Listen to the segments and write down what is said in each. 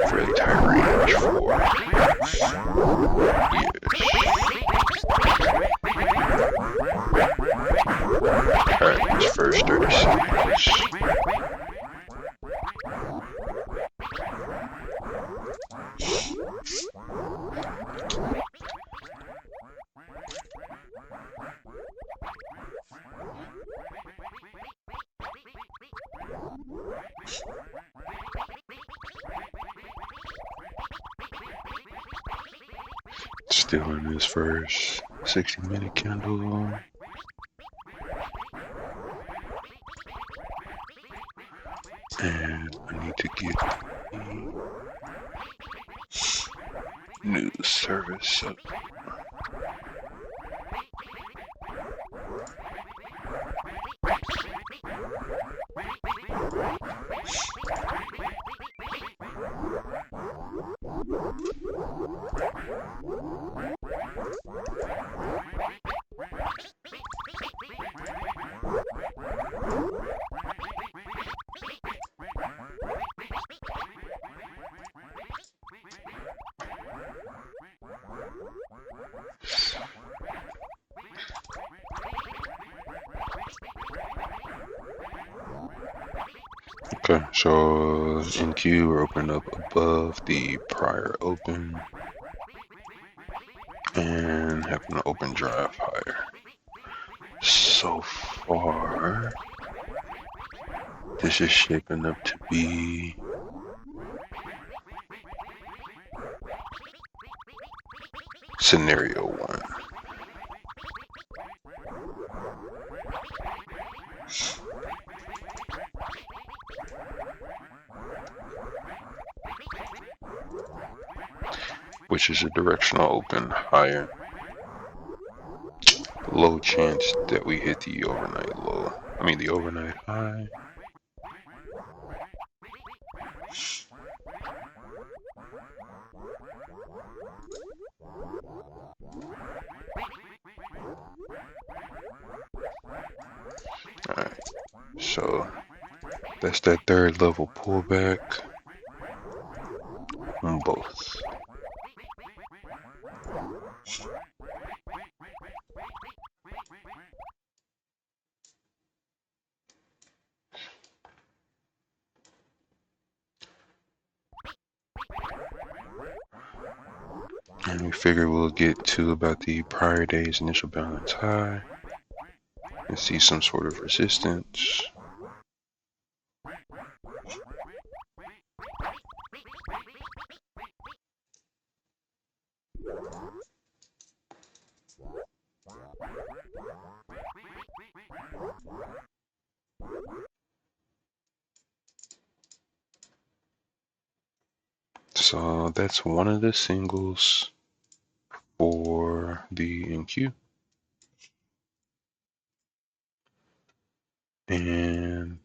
Fairly tight range for Alright, this first 30 seconds. Still in this first 60-minute candle. And I need to get the new service up. Okay, so NQ we're opening up above the prior open and having an open drive higher. So far, this is shaping up to be scenario 1. Which is a directional open higher. Low chance that we hit the overnight low. I mean the overnight high. Alright, so that's that third level pullback on both. And we figure we'll get to about the prior day's initial balance high and see some sort of resistance. So that's one of the singles for the NQ. And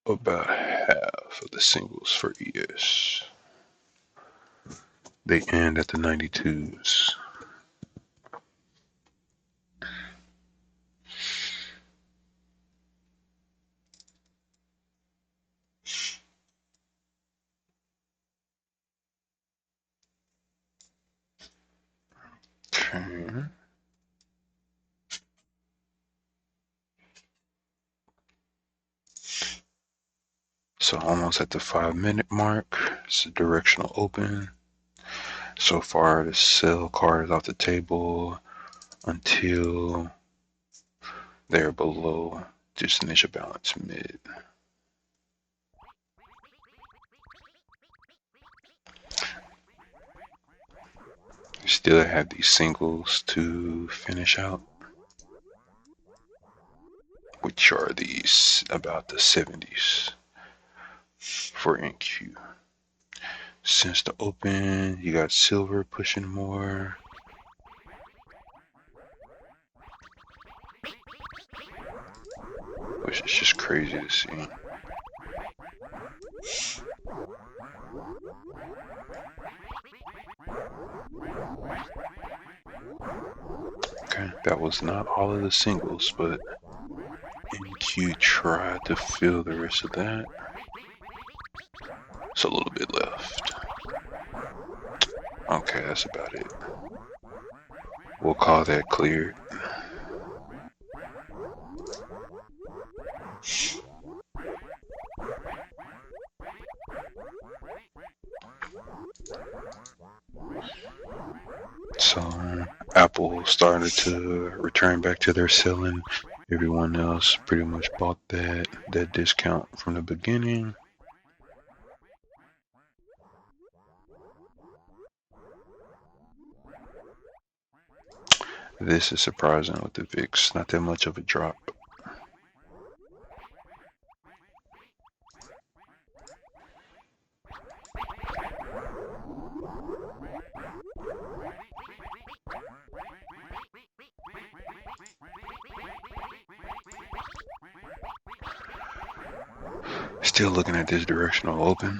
about half of the singles for ES. They end at the 92s. Okay. So almost at the 5-minute mark. It's a directional open. So far, the sell card is off the table until they're below just initial balance mid. You still have these singles to finish out, which are these about the 70s for NQ. Since the open, you got silver pushing more. Which is just crazy to see. Okay, that was not all of the singles, but NQ tried to fill the rest of that. It's a little bit left. Okay, that's about it. We'll call that cleared. So Apple started to return back to their selling. Everyone else pretty much bought that discount from the beginning. This is surprising with the VIX. Not that much of a drop. Still looking at this directional open.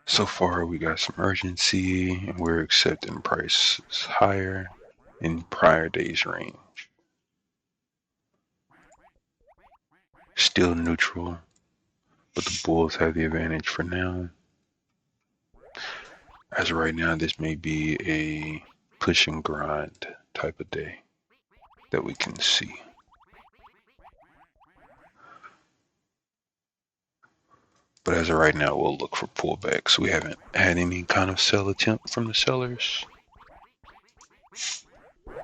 So far, we got some urgency, and we're accepting prices higher in prior days range. Still neutral, but the bulls have the advantage for now. As of right now, this may be a push and grind type of day that we can see. But as of right now, we'll look for pullbacks. We haven't had any kind of sell attempt from the sellers.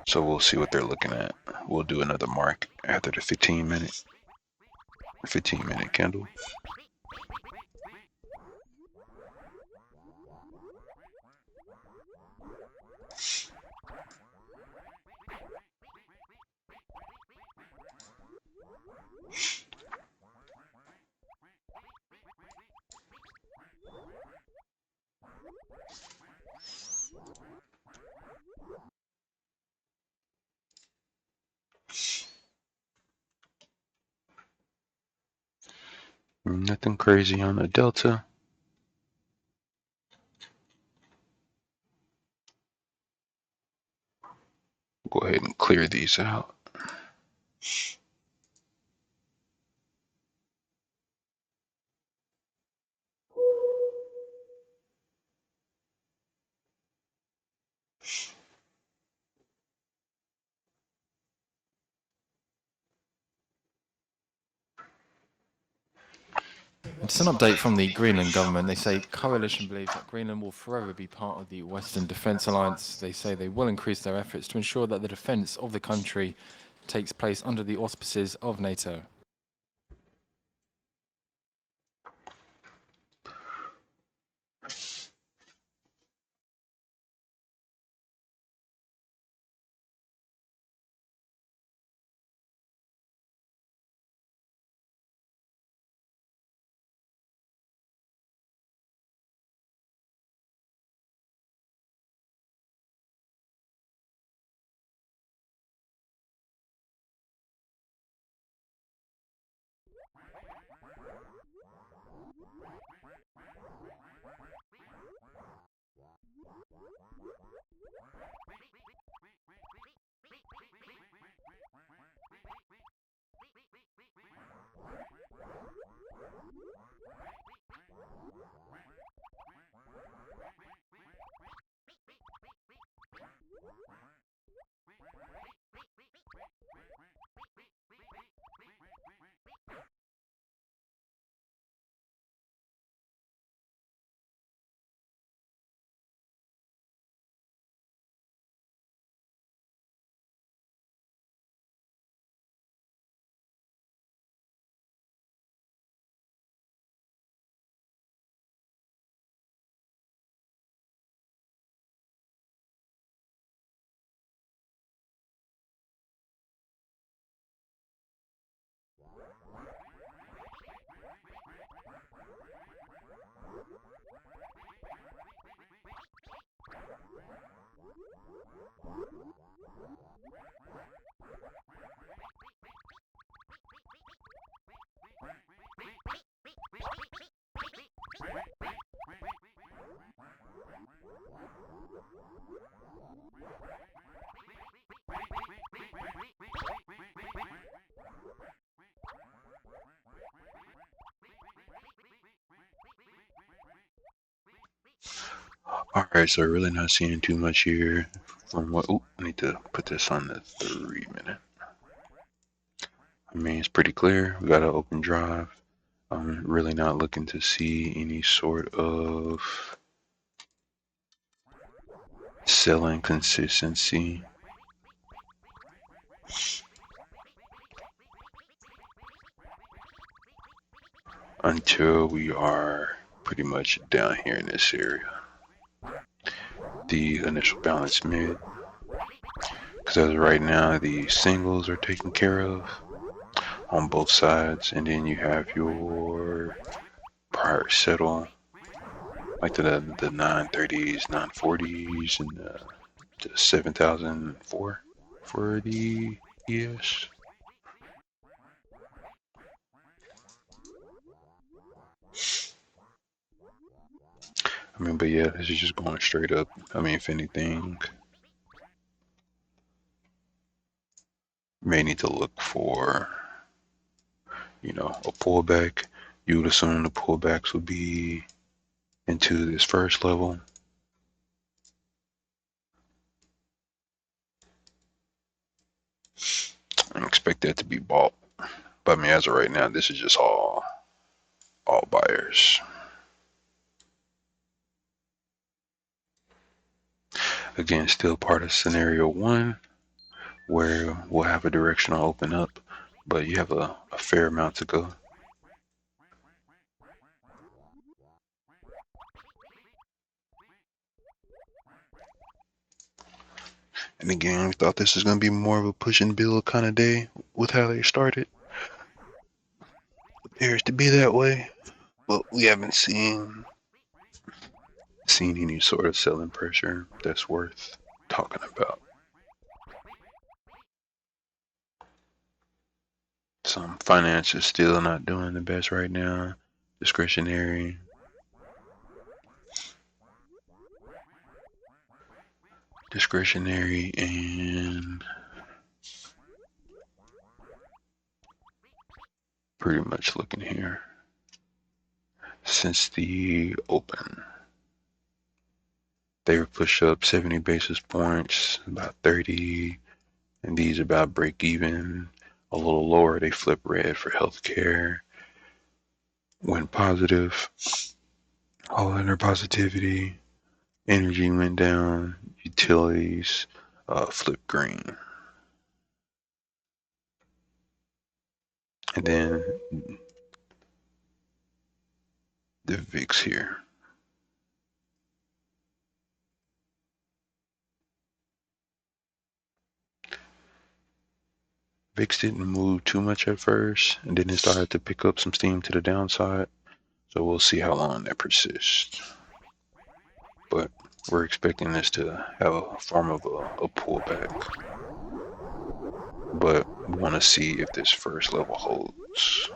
So we'll see what they're looking at. We'll do another mark after the 15-minute candle. Nothing crazy on the delta. Go ahead and clear these out. Just an update from the Greenland government. They say coalition believes that Greenland will forever be part of the Western Defence Alliance. They say they will increase their efforts to ensure that the defence of the country takes place under the auspices of NATO. Alright, so really not seeing too much here from what. Oh, I need to put this on the 3 minute. I mean, it's pretty clear. We got an open drive. I'm really not looking to see any sort of selling consistency. Until we are pretty much down here in this area. The initial balance mid. Because as of right now, the singles are taken care of on both sides, and then you have your prior settle, like the 930s, 940s, and the 7004 for the ES. I mean, but yeah, this is just going straight up. I mean, if anything, may need to look for, you know, a pullback. You would assume the pullbacks would be into this first level. I expect that to be bought. But I mean, as of right now, this is just all buyers. Again, still part of scenario 1, where we'll have a directional open up, but you have a fair amount to go. And again, we thought this was going to be more of a push and build kind of day with how they started. Appears to be that way, but we haven't seen any sort of selling pressure that's worth talking about. Some finance is still not doing the best right now. Discretionary. And pretty much looking here since the open. They were pushed up 70 basis points, about 30, and these about break even. A little lower, they flip red for healthcare. Went positive. All under positivity. Energy went down. Utilities flip green. And then the VIX here. VIX didn't move too much at first, and then it started to pick up some steam to the downside. So we'll see how long that persists. But we're expecting this to have a form of a pullback. But we want to see if this first level holds.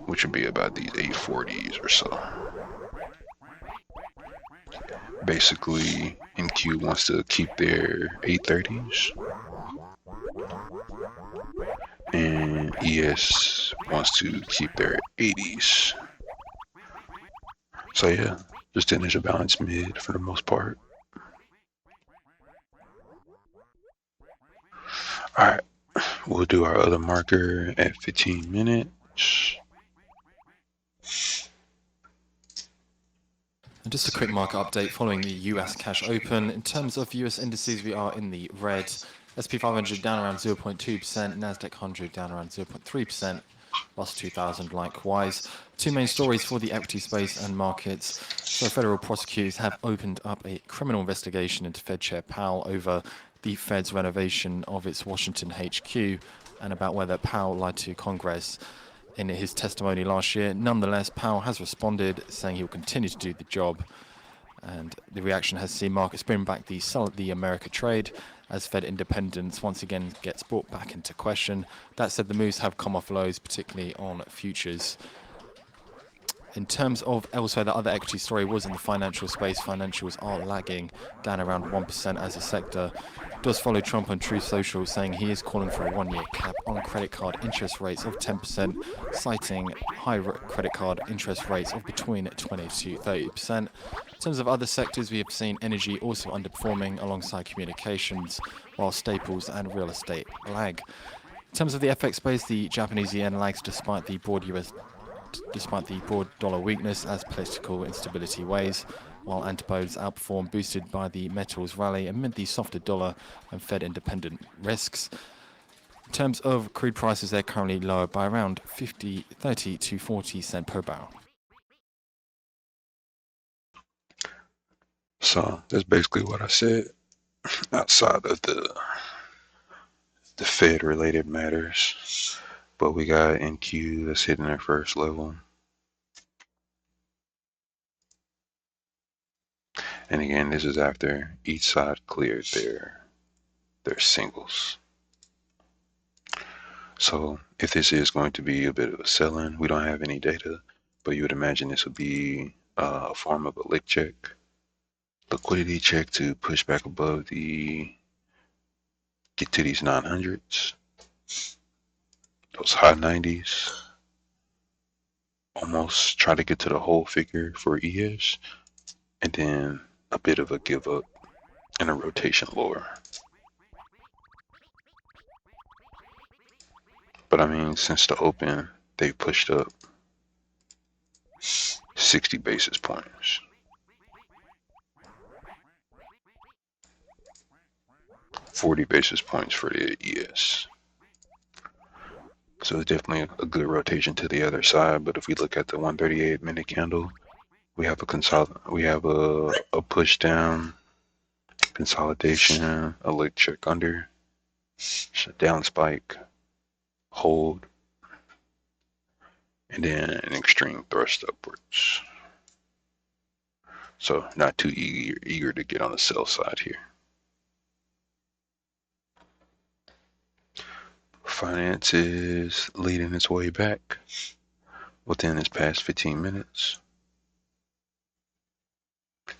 which would be about these 840s or so. Basically, NQ wants to keep their 830s, and ES wants to keep their 80s. So yeah, just initial balance mid for the most part. Alright, we'll do our other marker at 15 minutes. And just a quick market update following the US cash open. In terms of US indices, we are in the red. SP 500 down around 0.2%, Nasdaq 100 down around 0.3%, Russell 2000 likewise. Two main stories for the equity space and markets. So federal prosecutors have opened up a criminal investigation into Fed Chair Powell over the Fed's renovation of its Washington HQ and about whether Powell lied to Congress in his testimony last year. Nonetheless, Powell has responded, saying he will continue to do the job. And the reaction has seen markets bring back the America trade as Fed independence once again gets brought back into question. That said, the moves have come off lows, particularly on futures. In terms of elsewhere, the other equity story was in the financial space. Financials are lagging, down around 1% as a sector. Does follow Trump on Truth Social, saying he is calling for a one-year cap on credit card interest rates of 10%, citing high credit card interest rates of between 20 to 30%. In terms of other sectors, we have seen energy also underperforming alongside communications, while staples and real estate lag. In terms of the FX space, the Japanese yen lags despite the broad dollar weakness as political instability weighs, while antipodes outperform, boosted by the metals rally amid the softer dollar and Fed independent risks. In terms of crude prices, they're currently lower by around 30 to 40 cents per barrel. So that's basically what I said. Outside of the Fed related matters, but we got NQ that's hitting their first level. And again, this is after each side cleared their singles. So if this is going to be a bit of a sell-in, we don't have any data, but you would imagine this would be a form of a lick check, liquidity check to push back above get to these 900s, those high 90s, almost try to get to the whole figure for ES, and then a bit of a give up and a rotation lower. But I mean, since the open, they've pushed up 60 basis points. $40 basis points for the ES. So it's definitely a good rotation to the other side. But if we look at the 138-minute candle, we have a push down, consolidation, a lick check under, down spike, hold, and then an extreme thrust upwards. So not too eager to get on the sell side here. Finance is leading its way back within its past 15 minutes.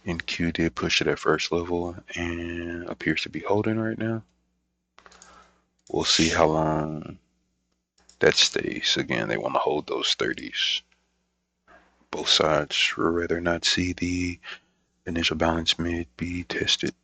NQ did push to that first level and appears to be holding right now. We'll see how long that stays. Again, they want to hold those 30s. Both sides would rather not see the initial balance mid be tested.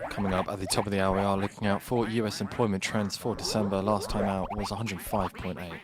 Coming up at the top of the hour, we are looking out for US employment trends for December. Last time out was 105.8.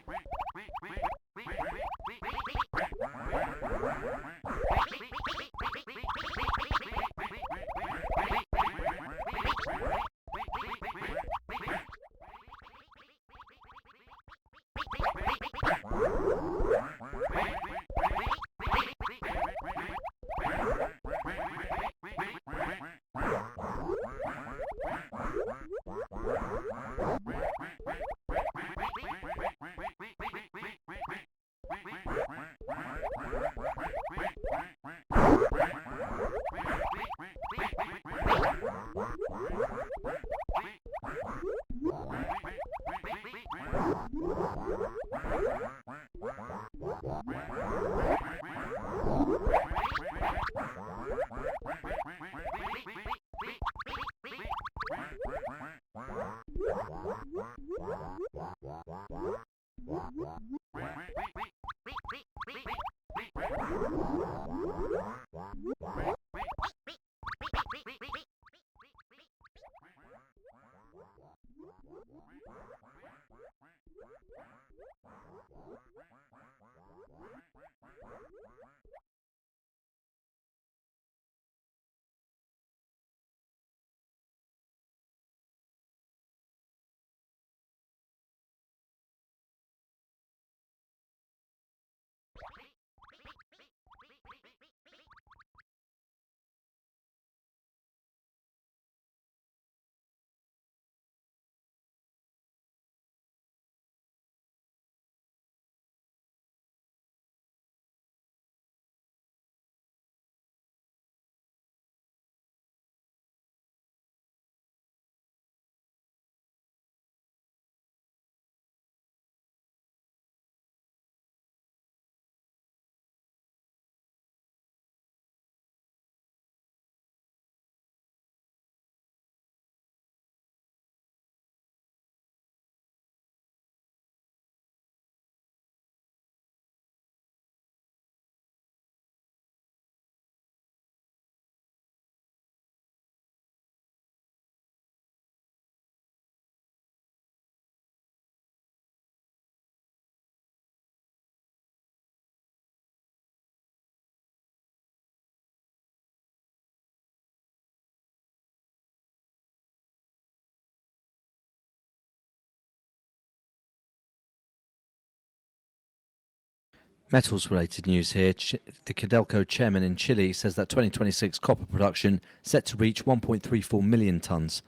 Metals-related news here. The Codelco chairman in Chile says that 2026 copper production set to reach 1.34 million tonnes.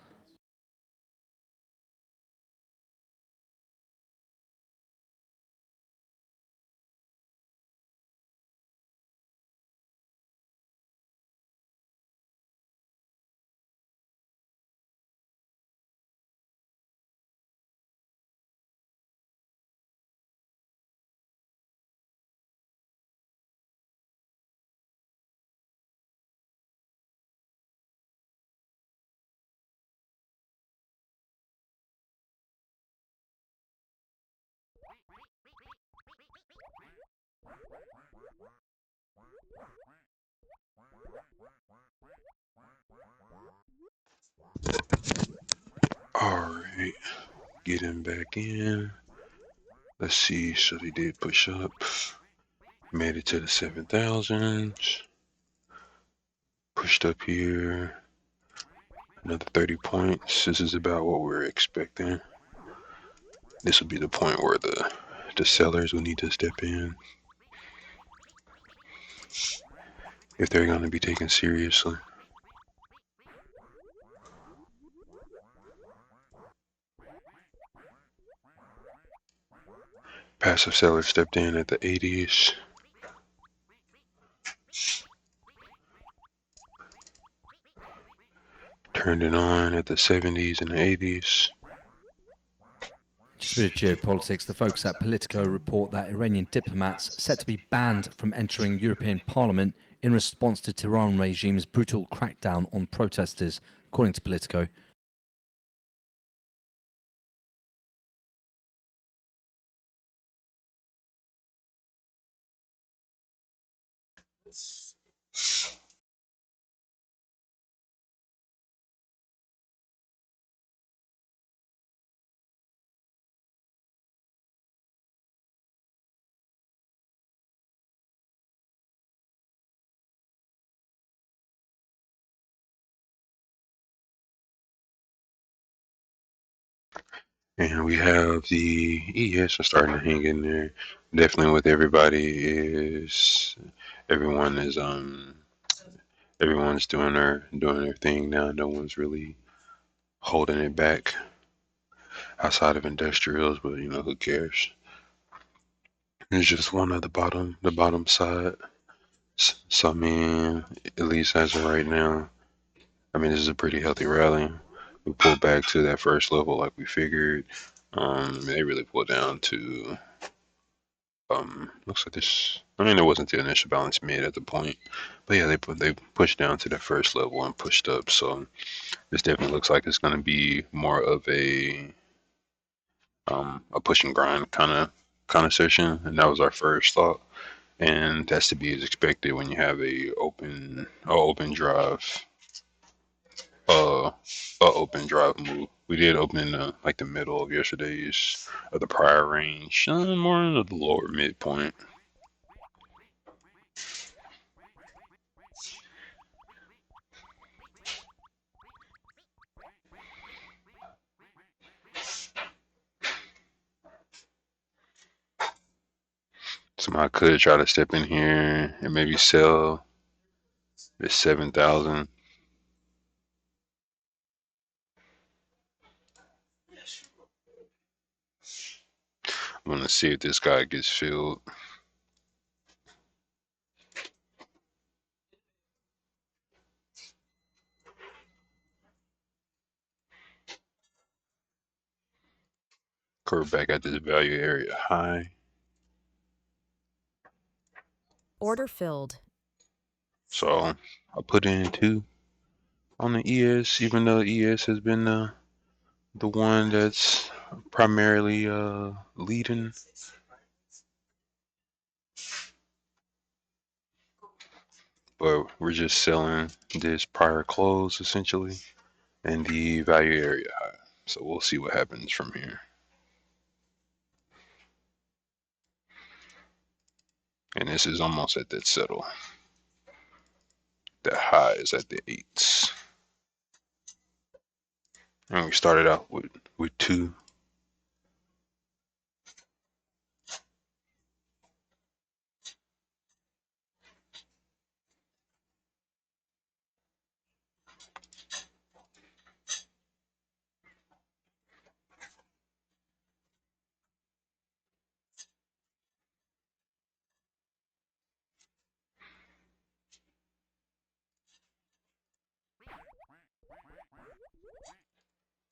Alright, getting back in. Let's see, so they did push up. Made it to the 7,000s. Pushed up here. Another 30 points. This is about what we're expecting. This will be the point where the sellers will need to step in if they're going to be taken seriously. Passive sellers stepped in at the 80s. Turned it on at the 70s and the 80s. Just a bit of geopolitics. The folks at Politico report that Iranian diplomats set to be banned from entering European Parliament in response to Tehran regime's brutal crackdown on protesters, according to Politico. And we have the ES are starting to hang in there. Definitely with everybody is everyone's doing their thing now. No one's really holding it back outside of industrials, but who cares? It's just one at the bottom side. So I mean, at least as of right now, I mean this is a pretty healthy rally. We pulled back to that first level like we figured. They really pulled down to looks like this. I mean, it wasn't the initial balance made at the point, but yeah, they pushed down to the first level and pushed up. So this definitely looks like it's going to be more of a push and grind kind of session, and that was our first thought. And that's to be as expected when you have a open drive uh a open drive move. We did open in like the middle of yesterday's of the prior range, more into the lower midpoint. So I could try to step in here and maybe sell this 7,000. I'm gonna see if this guy gets filled. Curve back at this value area high. Order filled. So I put in 2 on the ES, even though ES has been the one that's primarily leading. But we're just selling this prior close essentially and the value area high. So we'll see what happens from here. And this is almost at that settle. The high is at the 8s. And we started out with 2.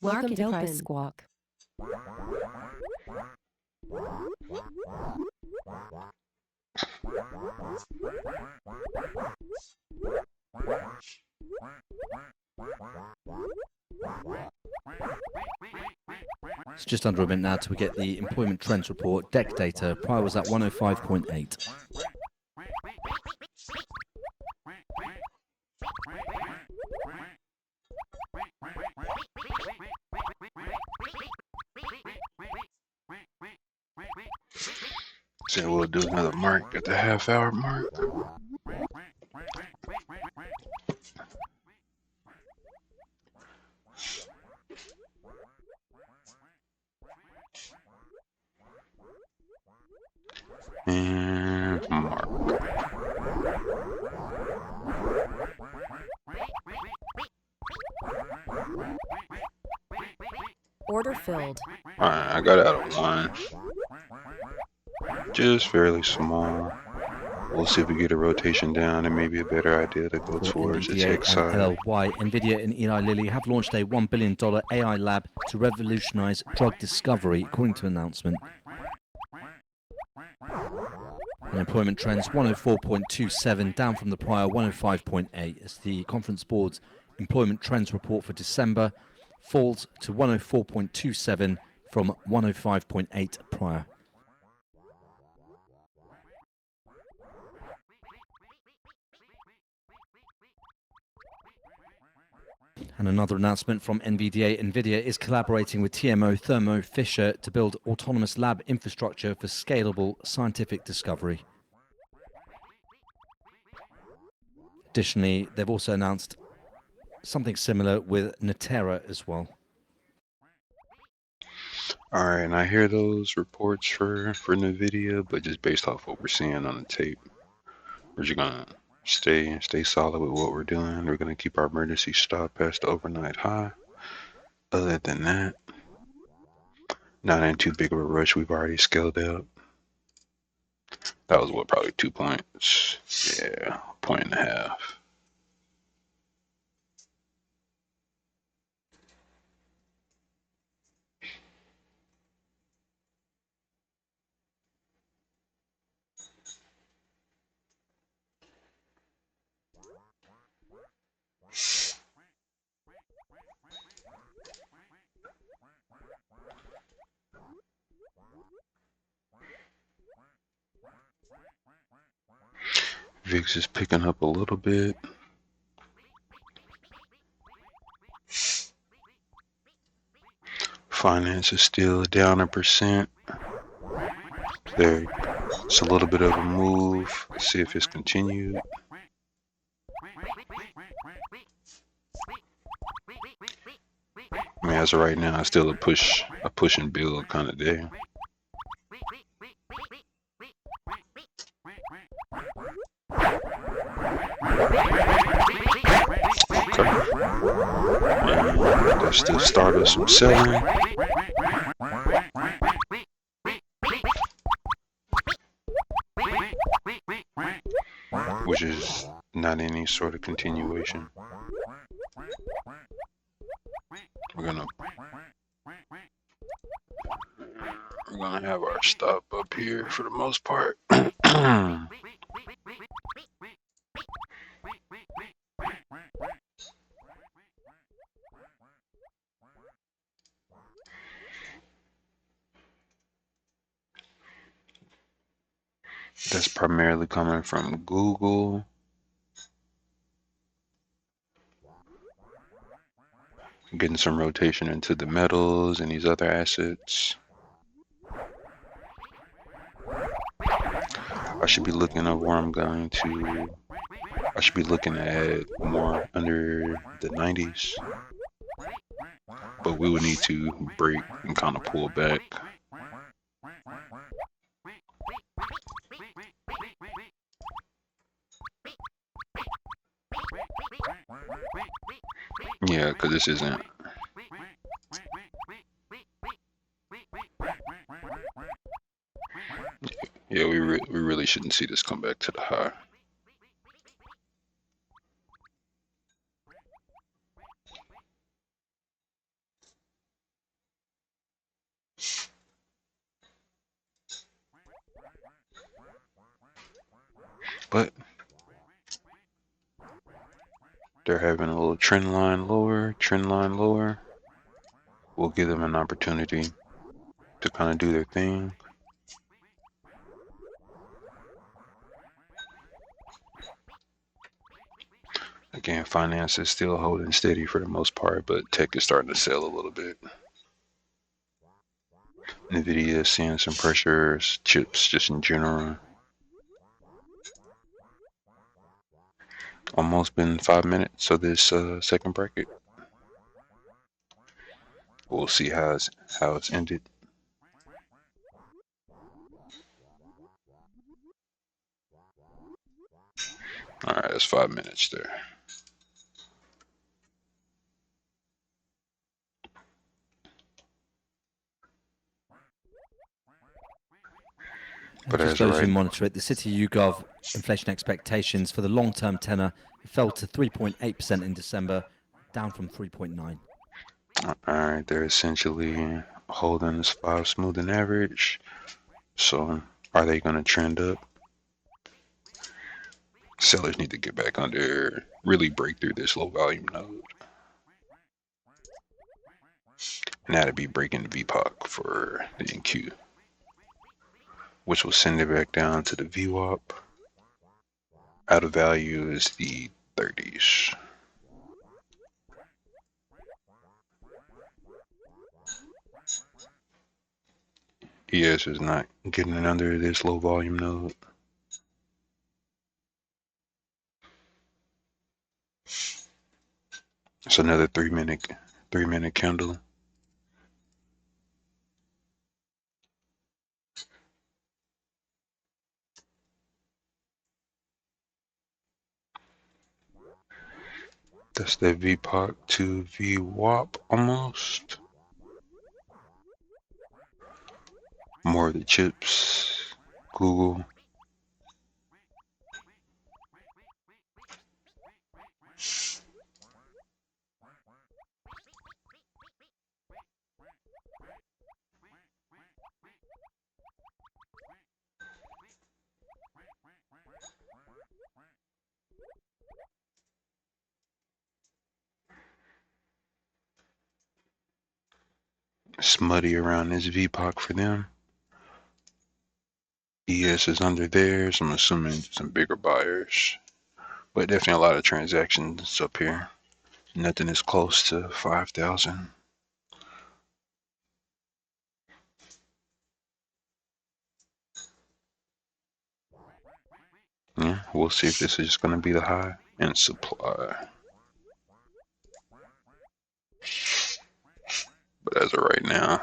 Welcome to Price Squawk. It's just under a minute now till we get the employment trends report. Deck data, prior was at 105.8. So we'll do another mark at the half-hour mark. And mark. Order filled. Alright, I got out of line. Just fairly small. We'll see if we get a rotation down and maybe a better idea to go towards the tech NVIDIA side. and LLY, NVIDIA and Eli Lilly have launched a $1 billion AI lab to revolutionize drug discovery, according to an announcement. And employment trends 104.27, down from the prior 105.8, as the Conference Board's employment trends report for December falls to 104.27 from 105.8 prior. And another announcement from NVDA. NVIDIA is collaborating with TMO Thermo Fisher to build autonomous lab infrastructure for scalable scientific discovery. Additionally, they've also announced something similar with Natera as well. All right, and I hear those reports for NVIDIA, but just based off what we're seeing on the tape, we're just gonna stay solid with what we're doing. We're gonna keep our emergency stop past the overnight high. Other than that, not in too big of a rush. We've already scaled out. That was what, probably 2 points? Yeah, 1.5 points. VIX is picking up a little bit. Finance is still down 1%. It's a little bit of a move. Let's see if it's continued. I mean, as of right now, it's still a push and build kind of day. Okay. And that's the start of some selling. Which is not any sort of continuation. We're gonna have our stop up here for the most part. That's primarily coming from Google. Getting some rotation into the metals and these other assets. I should be looking at where I'm going to. I should be looking at more under the 90s. But we would need to break and kind of pull back. Yeah, because this isn't. Yeah, we really shouldn't see this come back to the high. But they're having a little trend line lower. We'll give them an opportunity to kind of do their thing. Again, finance is still holding steady for the most part, but tech is starting to sell a little bit. NVIDIA is seeing some pressures, chips just in general. Almost been 5 minutes of this second bracket. We'll see how it's ended. All right, that's 5 minutes there. But just as we monitor it, the Citi YouGov inflation expectations for the long-term tenor fell to 3.8% in December, down from 3.9%. All right, they're essentially holding this 5 smoothing average. So are they going to trend up? Sellers need to get back under, really break through this low volume node. And that'd be breaking the VPOC for the NQ, which will send it back down to the VWAP. Out of value is the 30s. ES is not getting it under this low volume node. It's another 3-minute candle. That's the VPOC to VWAP almost. More of the chips. Google. Smutty around this VPOC for them. ES is under theirs. I'm assuming some bigger buyers. But definitely a lot of transactions up here. Nothing is close to 5,000. Yeah, we'll see if this is just going to be the high in supply. But as of right now,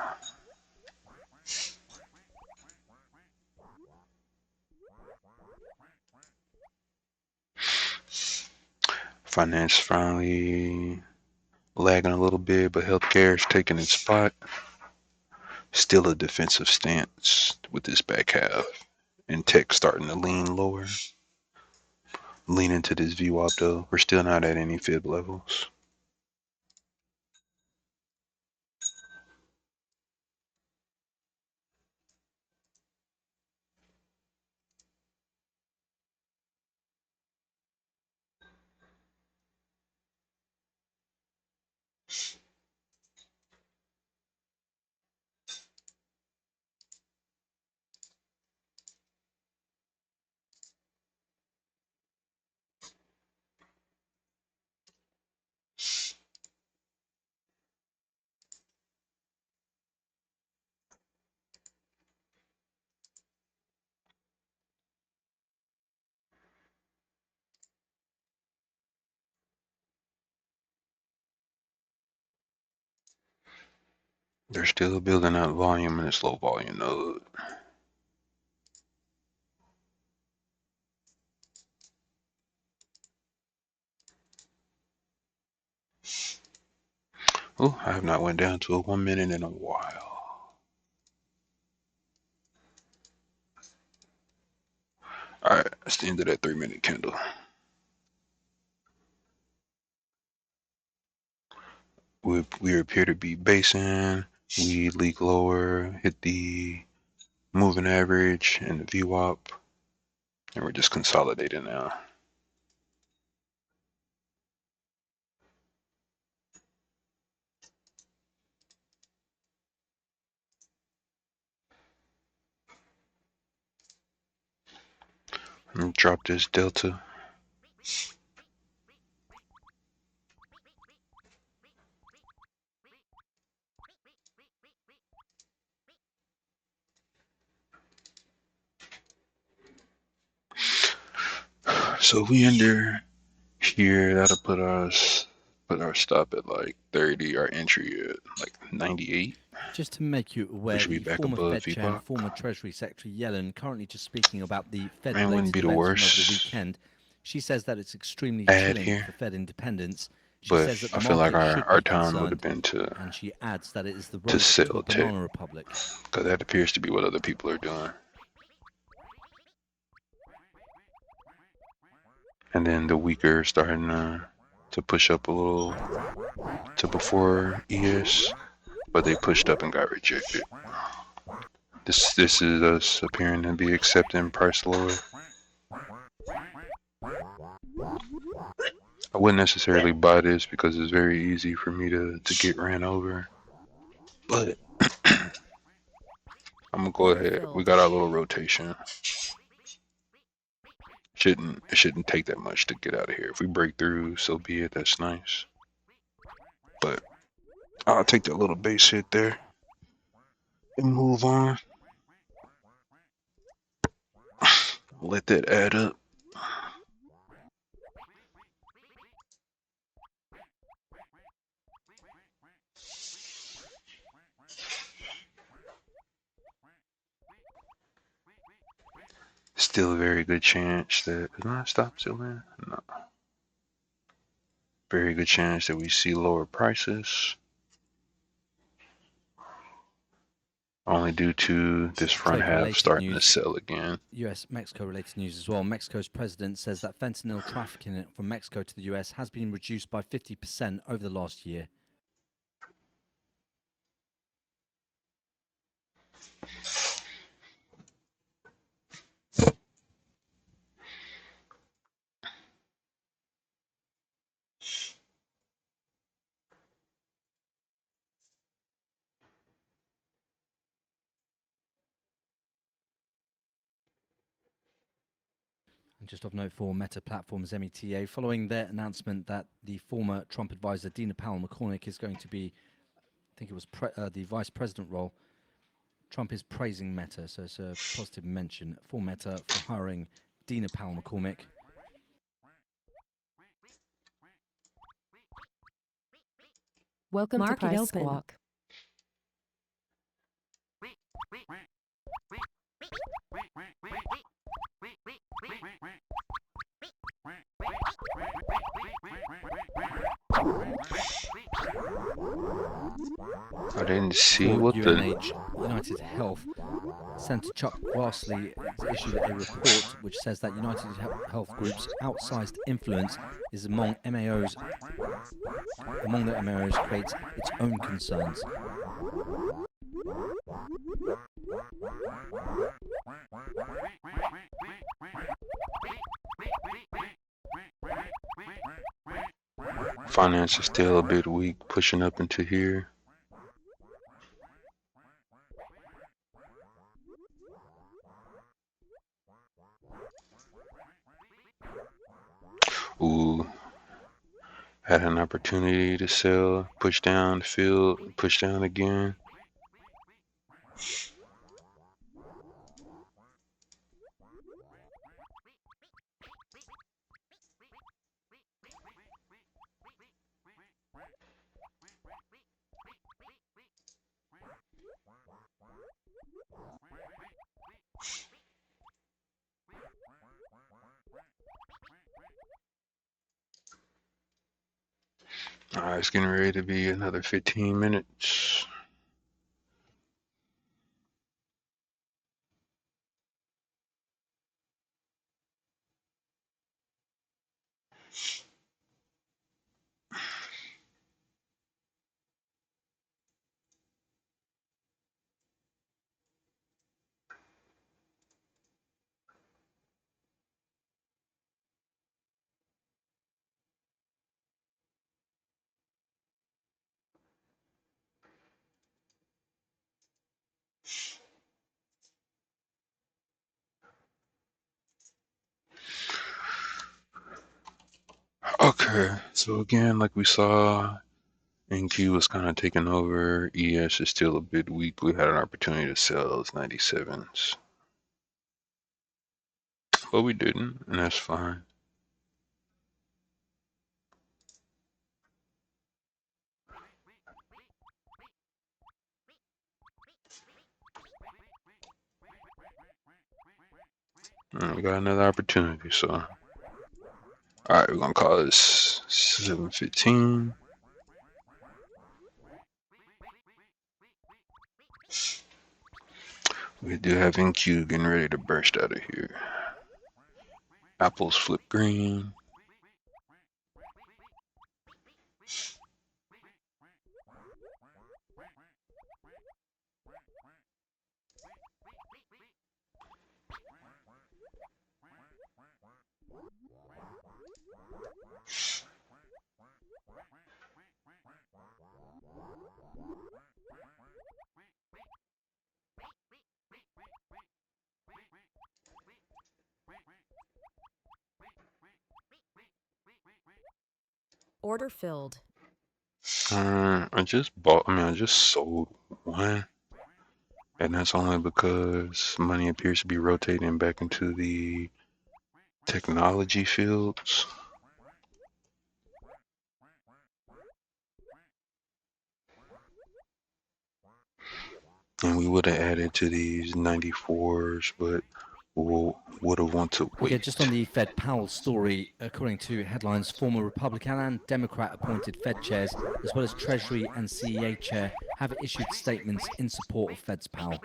finance finally lagging a little bit, but healthcare is taking its spot. Still a defensive stance with this back half, and tech starting to lean lower. Lean into this VWAP though. We're still not at any fib levels. They're still building out volume in this low volume node. Oh, I have not went down to a 1 minute in a while. Alright, that's the end of that 3-minute candle. We appear to be basing. We leak lower, hit the moving average and the VWAP, and we're just consolidating now. And drop this delta. So we under here, that'll put our stop at like 30, our entry at like 98. Just to make you aware, should be the back former above Fed chair and VPOC. former Treasury Secretary Yellen currently just speaking about the Fed Man, wouldn't latest be the events from worst over the weekend. She says that it's extremely ad chilling here, for Fed independence. She but says that the I feel like market should our be time would have concerned, been and she adds that it is the to road to sell a tech, banana republic. because that appears to be what other people are doing. And then the weaker starting to push up a little to before ES, but they pushed up and got rejected. This is us appearing to be accepting price lower. I wouldn't necessarily buy this because it's very easy for me to get ran over. But I'm gonna go ahead. We got our little rotation. It shouldn't take that much to get out of here. If we break through, so be it. That's nice. But I'll take that little base hit there and move on. Let that add up. Still a very good chance that, did I stop still in? No. Very good chance that we see lower prices. Only due to this front half Trade-related starting to news. sell again. US-Mexico related news as well. Mexico's president says that fentanyl trafficking from Mexico to the US has been reduced by 50% over the last year. And just of note for Meta Platforms META, following their announcement that the former Trump advisor Dina Powell-McCormick is going to be, I think it was the vice president role, Trump is praising Meta, so it's a positive mention for Meta for hiring Dina Powell-McCormick. Welcome Market to Price open. Squawk. I didn't see For what the. UNH, United Health, Senator Chuck Grassley issued a report which says that United Health Group's outsized influence is among the MAOs creates its own concerns. Finance is still a bit weak, pushing up into here. Ooh, had an opportunity to sell, push down the field, push down again. Alright, it's getting ready to be another 15 minutes. Okay, so again, like we saw, NQ was kind of taking over. ES is still a bit weak. We had an opportunity to sell those 97s, but we didn't, and that's fine. We got another opportunity, so. Alright, we're gonna call this 715. We do have NQ getting ready to burst out of here. Apples flip green. Order filled. I just sold one. And that's only because money appears to be rotating back into the technology fields. And we would have added to these 94s, but we would have want to Okay, wait. just on the Fed Powell story, according to headlines, former Republican and Democrat appointed Fed chairs, as well as Treasury and CEA chair, have issued statements in support of Fed's Powell.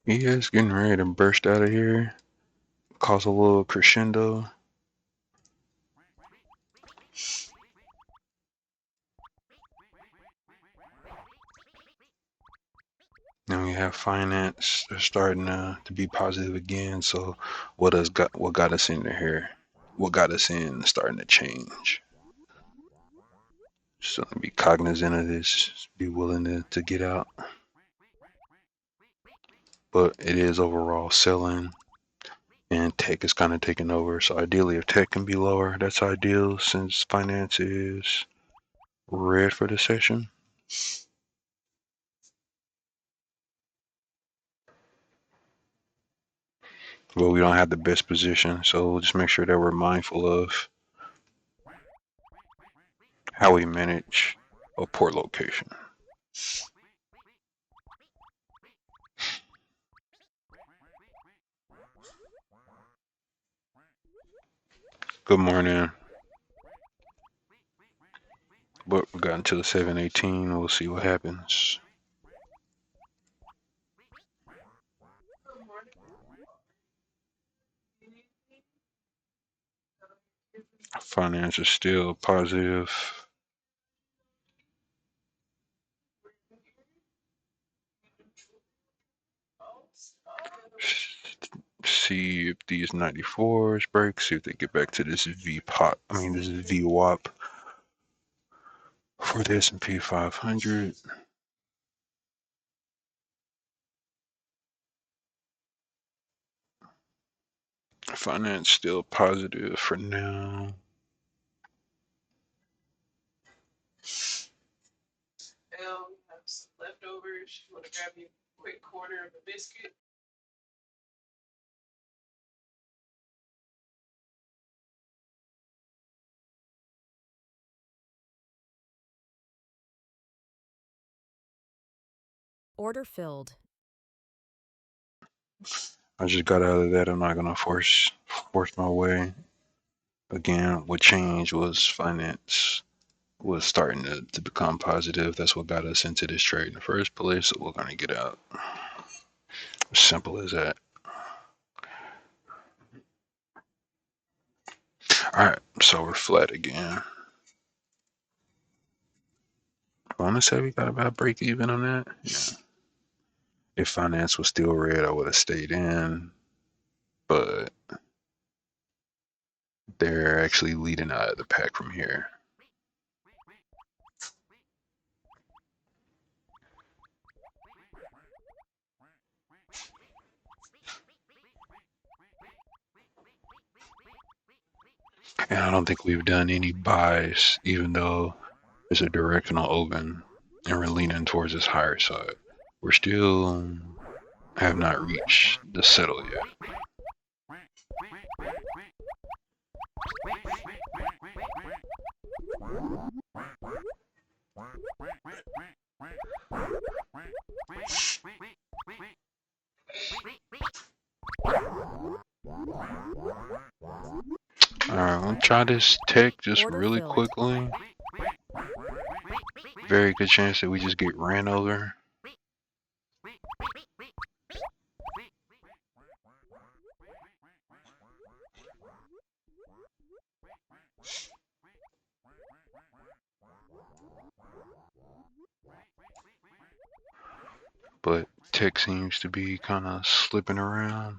Yeah, it's getting ready to burst out of here, cause a little crescendo. Then we have finance starting to be positive again. So what got us into here? What got us in starting to change? So be cognizant of this, be willing to get out. But it is overall selling, and tech is kind of taking over. So ideally, if tech can be lower, that's ideal since finance is red for the session. But we don't have the best position, so we'll just make sure that we're mindful of how we manage a port location. Good morning. But we got until 7:18. We'll see what happens. Finance is still positive. See if these 94s break. See if they get back to this VPOT. This is VWAP for the S&P 500. Finance still positive for now. Have some leftovers. You want to grab me a quick quarter of a biscuit? Order filled. I just got out of that. I'm not gonna force my way. Again, what changed was finance was starting to become positive. That's what got us into this trade in the first place. So we're gonna get out. Simple as that. Alright, so we're flat again. I wanna say we got about break even on that. Yeah. If finance was still red, I would have stayed in. But they're actually leading out of the pack from here. And I don't think we've done any buys, even though it's a directional open and we're leaning towards this higher side. We're still have not reached the settle yet. Alright, we'll try this tech just Order really filled. quickly. Very good chance that we just get ran over. But tech seems to be kind of slipping around.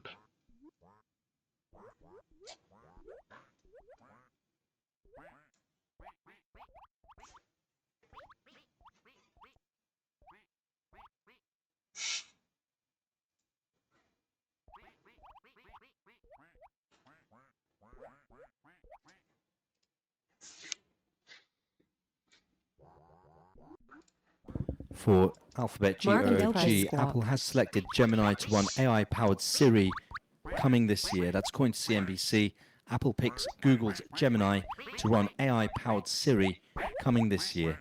For Alphabet Market GOG, price swap. Apple has selected Gemini to run AI-powered Siri coming this year. That's according to CNBC. Apple picks Google's Gemini to run AI-powered Siri coming this year.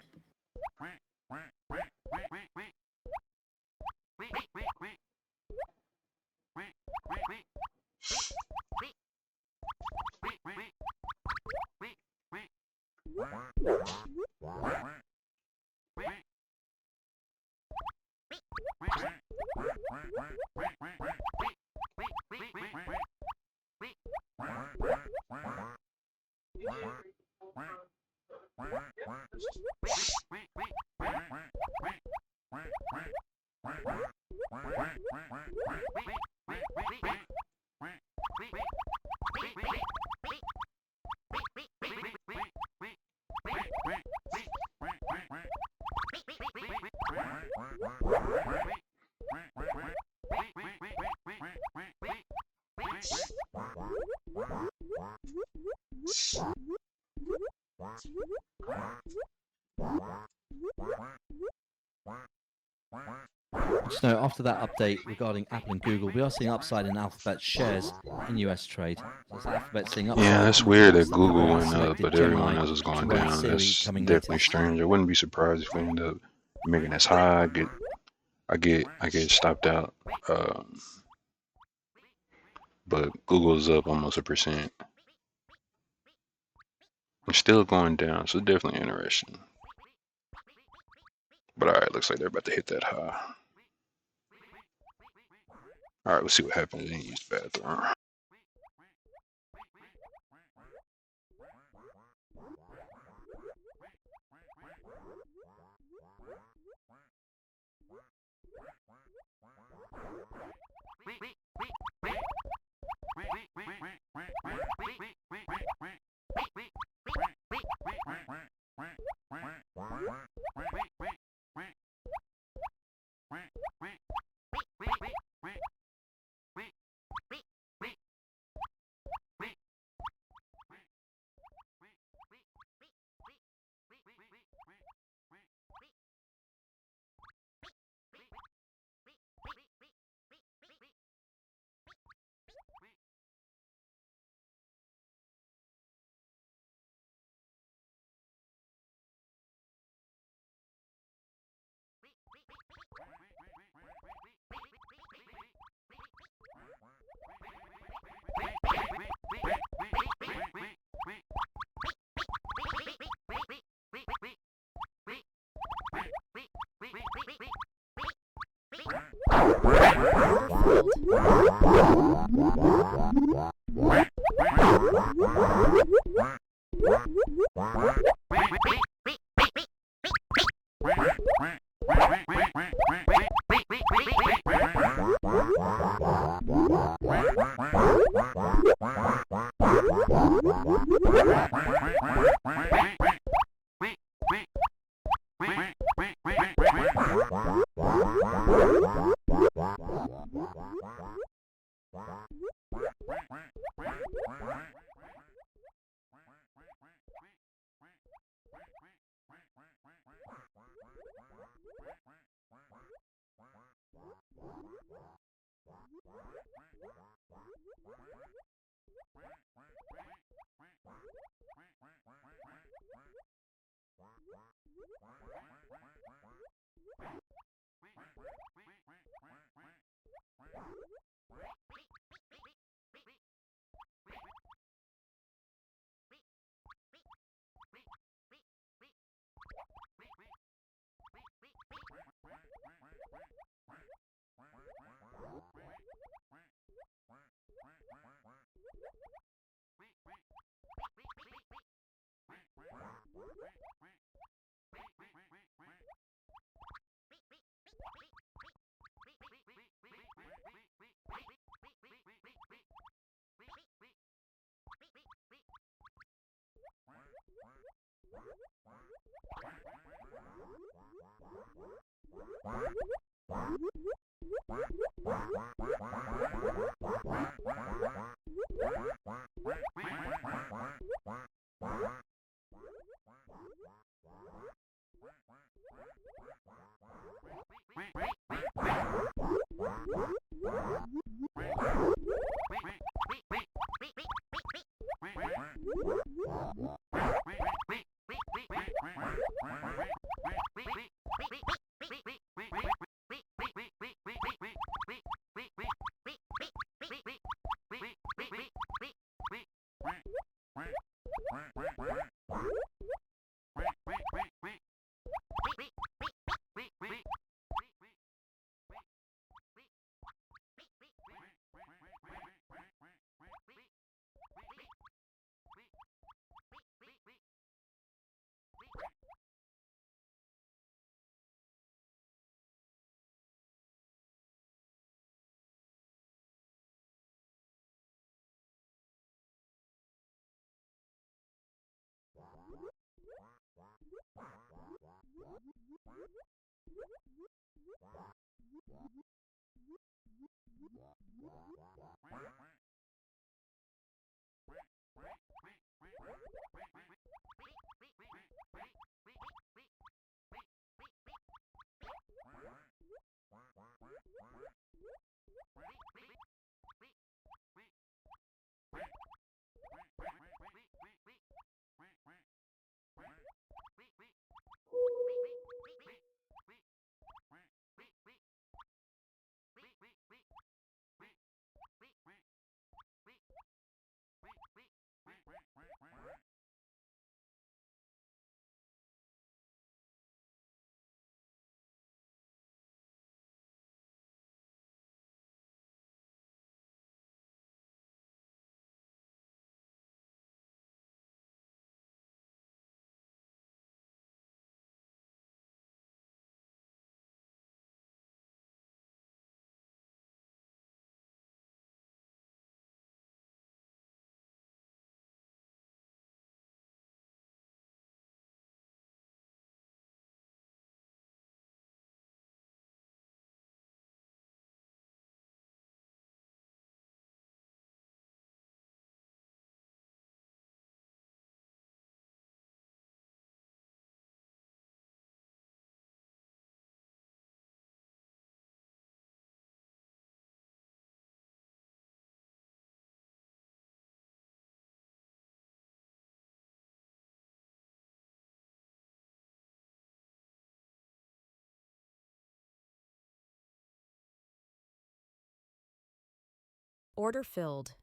So after that update regarding Apple and Google, we are seeing upside in Alphabet shares in US trade. So it's Alphabet seeing upside. Yeah, that's weird that Google Apple went up, selected but everyone Gemini else is to going run down. Siri That's coming definitely later. strange. I wouldn't be surprised if we end up making this high. I get stopped out. But Google's up almost 1%. It's still going down, so definitely interesting. But alright, looks like they're about to hit that high. Alright, let's see what happens in the use the bathroom. Order filled.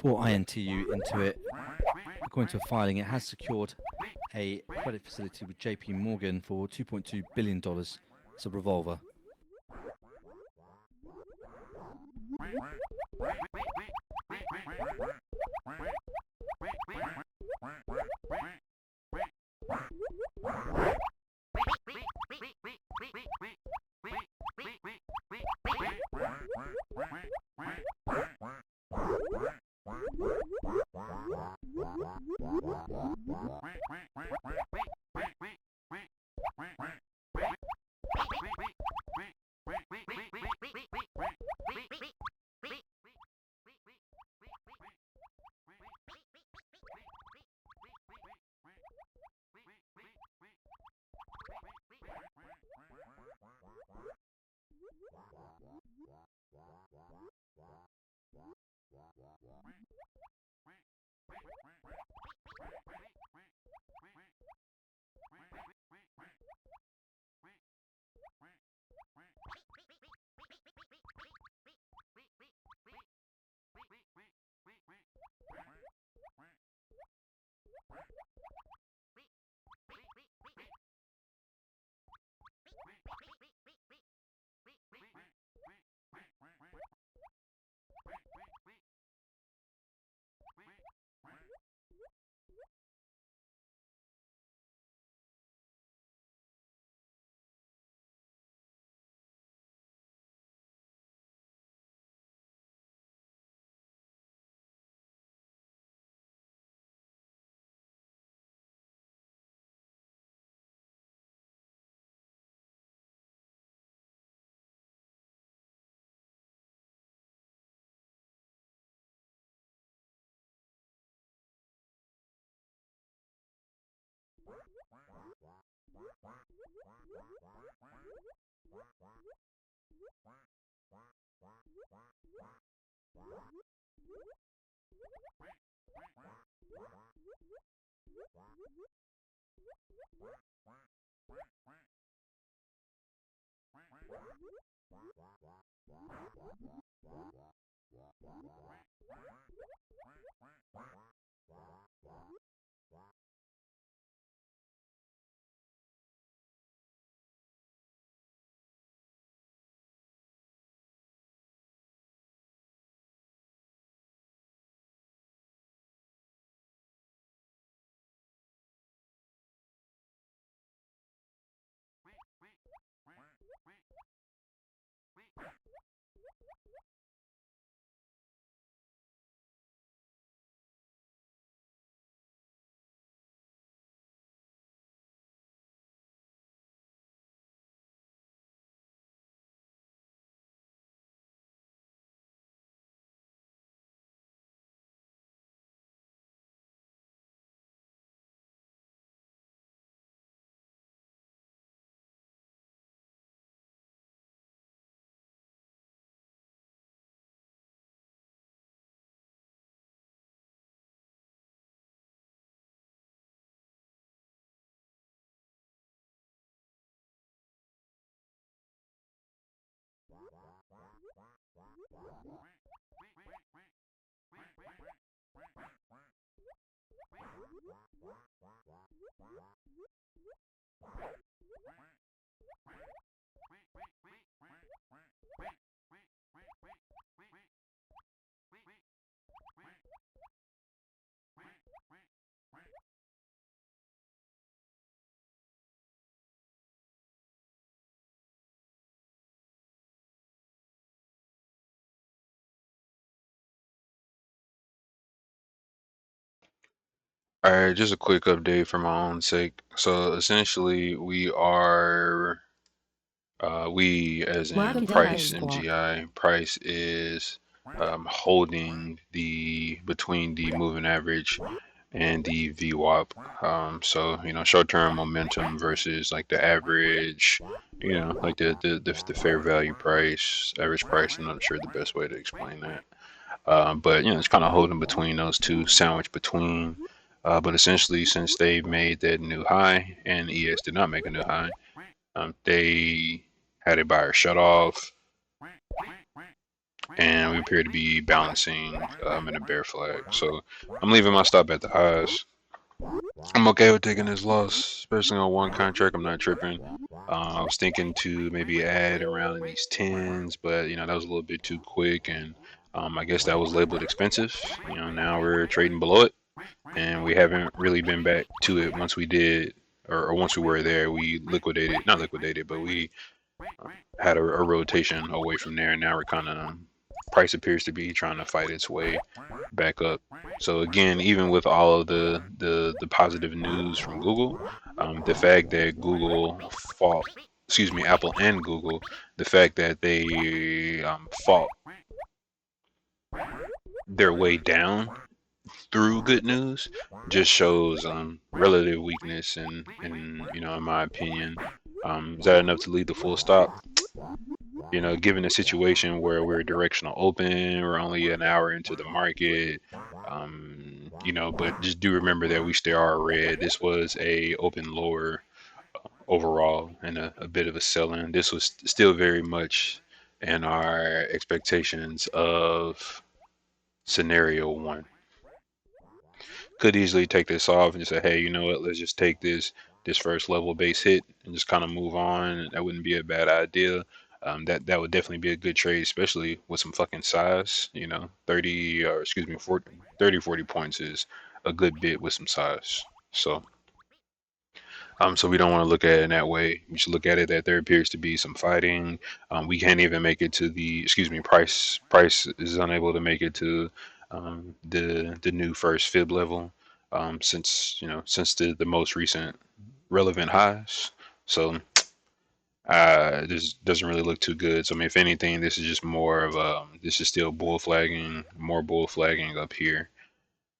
For INTU Intuit, according to a filing, it has secured a credit facility with JP Morgan for $2.2 billion. It's a revolver. All right, just a quick update for my own sake. So essentially, we as in Welcome to Price Price and Squawk. GI. Price is holding the between the moving average and the VWAP. So short-term momentum versus like the average, like the fair value price, average price. I'm not sure the best way to explain that. But it's kind of holding between those two, sandwich between. But essentially, since they made that new high and ES did not make a new high, they had a buyer shut off, and we appear to be balancing in a bear flag. So I'm leaving my stop at the highs. I'm okay with taking this loss, especially on one contract. I'm not tripping. I was thinking to maybe add around in these tens, but that was a little bit too quick, and I guess that was labeled expensive. Now we're trading below it, and we haven't really been back to it once we did, or once we were there. We liquidated, not liquidated, but we had a rotation away from there, and now we're kind of price appears to be trying to fight its way back up. So again, even with all of the positive news from Google, the fact that Google fought, excuse me, Apple and Google, the fact that they fought their way down through good news just shows relative weakness and in my opinion, is that enough to lead the full stop? Given the situation where we're directional open, we're only an hour into the market, but just do remember that we still are red. This was a open lower overall and a bit of a sell-in. This was still very much in our expectations of scenario one. could easily take this off and just say, hey, you know what? Let's just take this first level base hit and just kind of move on. That wouldn't be a bad idea. That would definitely be a good trade, especially with some fucking size. 30 or excuse me, 40 points is a good bit with some size. So we don't want to look at it in that way. We should look at it that there appears to be some fighting. We can't even make it to Price. Price is unable to make it to the new first fib level since the most recent relevant highs. So this doesn't really look too good. So I mean, if anything, this is just more of this is still more bull flagging up here.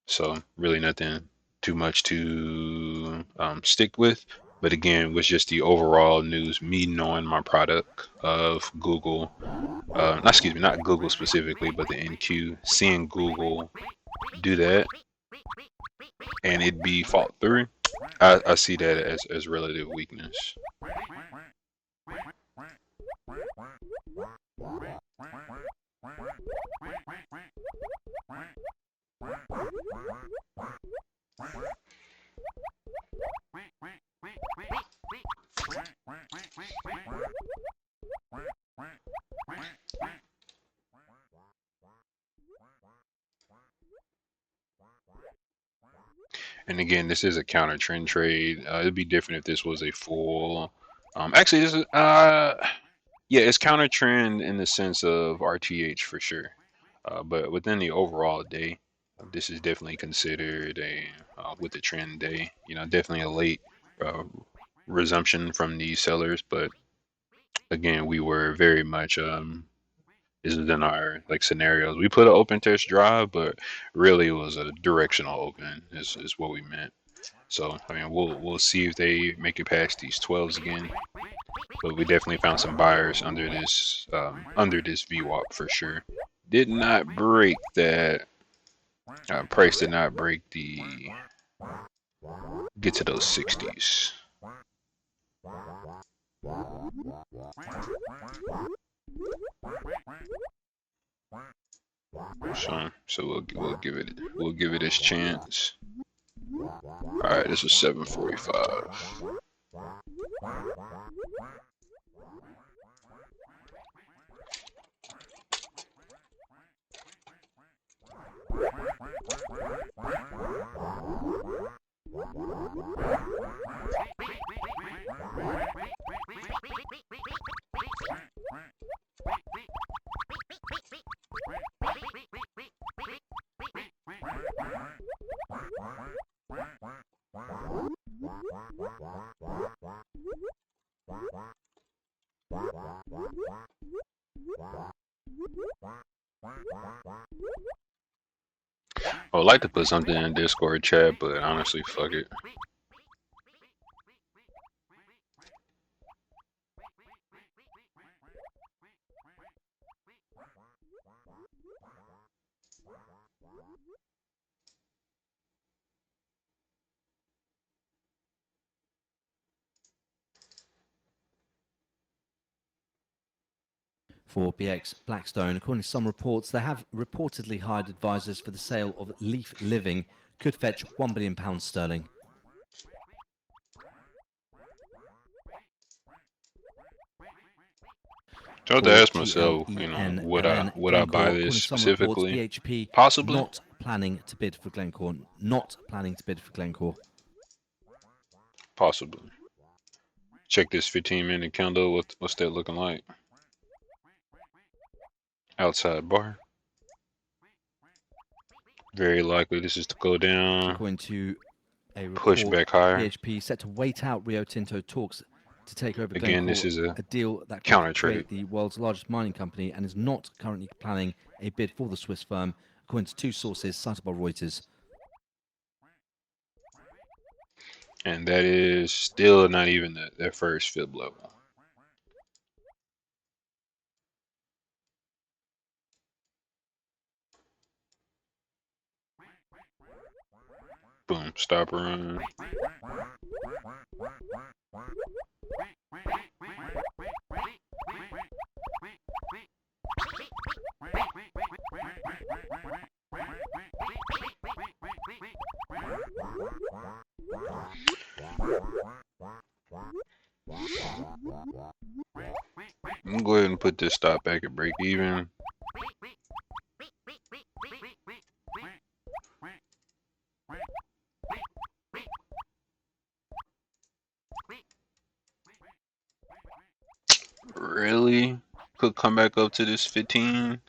So really nothing too much to stick with. But again, was just the overall news, me knowing my product of Google, not Google specifically, but the NQ, seeing Google do that and it be fought through, I see that as relative weakness. And again, this is a counter trend trade. It'd be different if this was a full. Actually, this is yeah, it's counter trend in the sense of RTH for sure. But within the overall day, this is definitely considered a with the trend day. Definitely a late resumption from these sellers. But again, we were very much this is in our scenarios. We put an open test drive, but really it was a directional open is what we meant. So I mean, we'll see if they make it past these 12s again. But we definitely found some buyers under this VWAP for sure. Did not break that. Price did not break get to those 60s. So we'll give it its chance. All right, this is 745. I would like to put something in Discord chat, but honestly, fuck it. For BX Blackstone, according to some reports, they have reportedly hired advisors for the sale of Leaf Living, could fetch £1 billion sterling. I have to ask myself, would I buy this specifically? BHP Possibly. Not planning to bid for Glencore. Not planning to bid for Glencore. Possibly. Check this 15-minute candle. What's that looking like? Outside bar. Very likely this is to go down. According to a report, push back higher. BHP set to wait out Rio Tinto talks to take over Again, Glencore, this is a deal that counter could trade. create the world's largest mining company, and is not currently planning a bid for the Swiss firm, according to two sources cited by Reuters. And that is still not even their first fib level. Boom, stop run. gonna go ahead and put this stop back at break even. Really? Could come back up to this 15.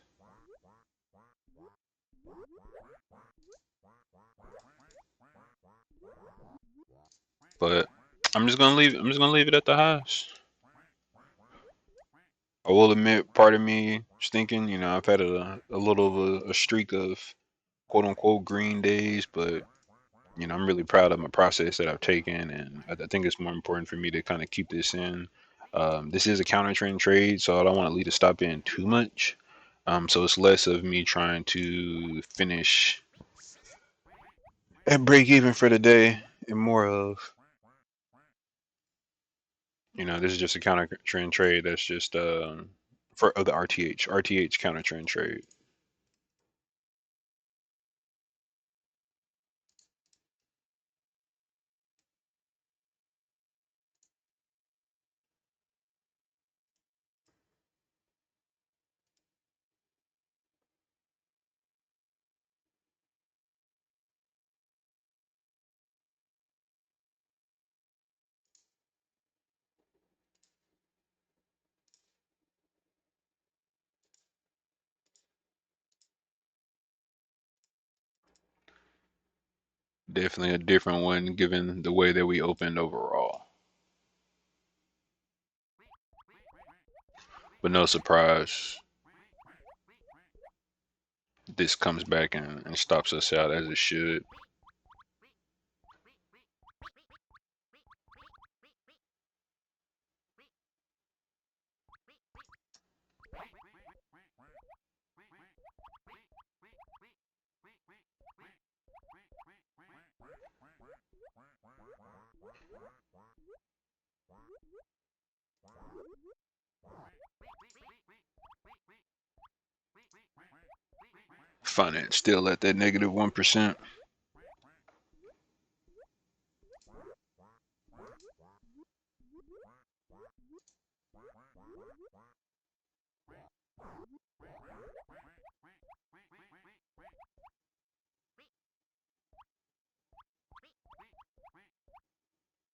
But I'm just gonna leave it at the highs. I will admit, part of me is thinking, you know, I've had a little of a streak of quote unquote green days, but you know, I'm really proud of my process that I've taken, and I think it's more important for me to kind of keep this in. This is a counter trend trade, so I don't want to lead a stop in too much. So it's less of me trying to finish at break even for the day, and more of, you know, this is just a counter trend trade. That's just for the RTH counter trend trade. Definitely a different one given the way that we opened overall. But no surprise, this comes back and stops us out as it should. Finance still at that negative 1%.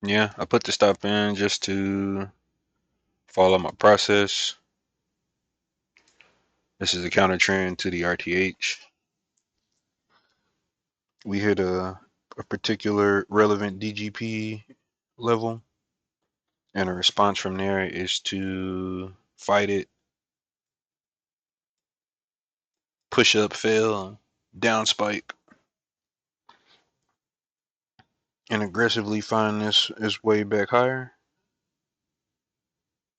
Yeah, I put the stop in just to follow my process. This is a counter trend to the RTH. We hit a particular relevant DGP level, and a response from there is to fight it, push up, fail, down spike, and aggressively find this way back higher.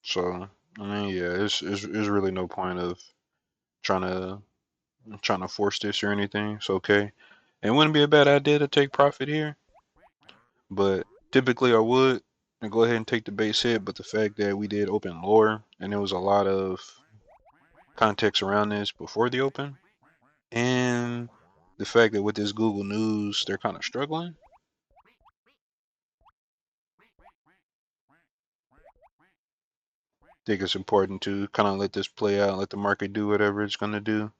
So I mean, yeah, it's really no point of trying to force this or anything. It's okay. It wouldn't be a bad idea to take profit here, but typically I would and go ahead and take the base hit. But the fact that we did open lower and there was a lot of context around this before the open, and the fact that with this Google News they're kind of struggling. I think it's important to kind of let this play out, let the market do whatever it's going to do.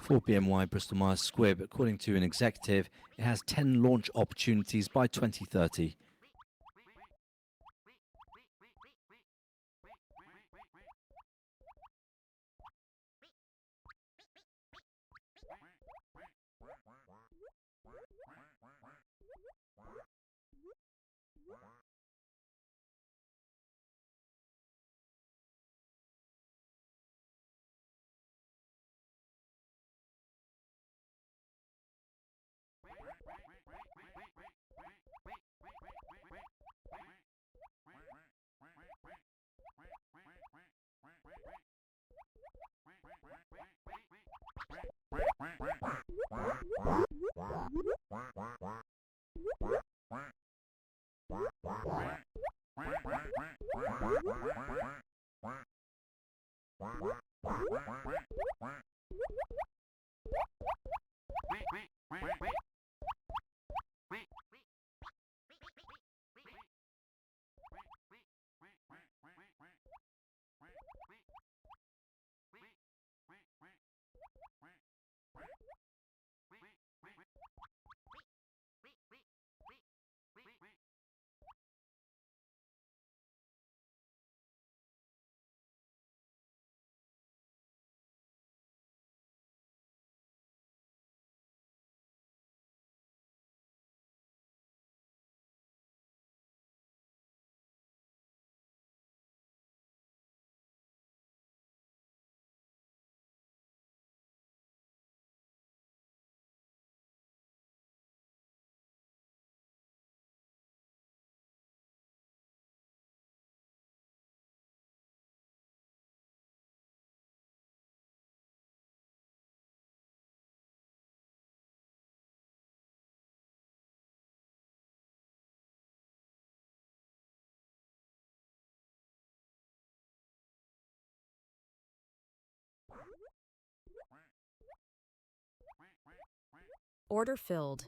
For BMY Bristol Myers Squibb, according to an executive, it has 10 launch opportunities by 2030. Order filled.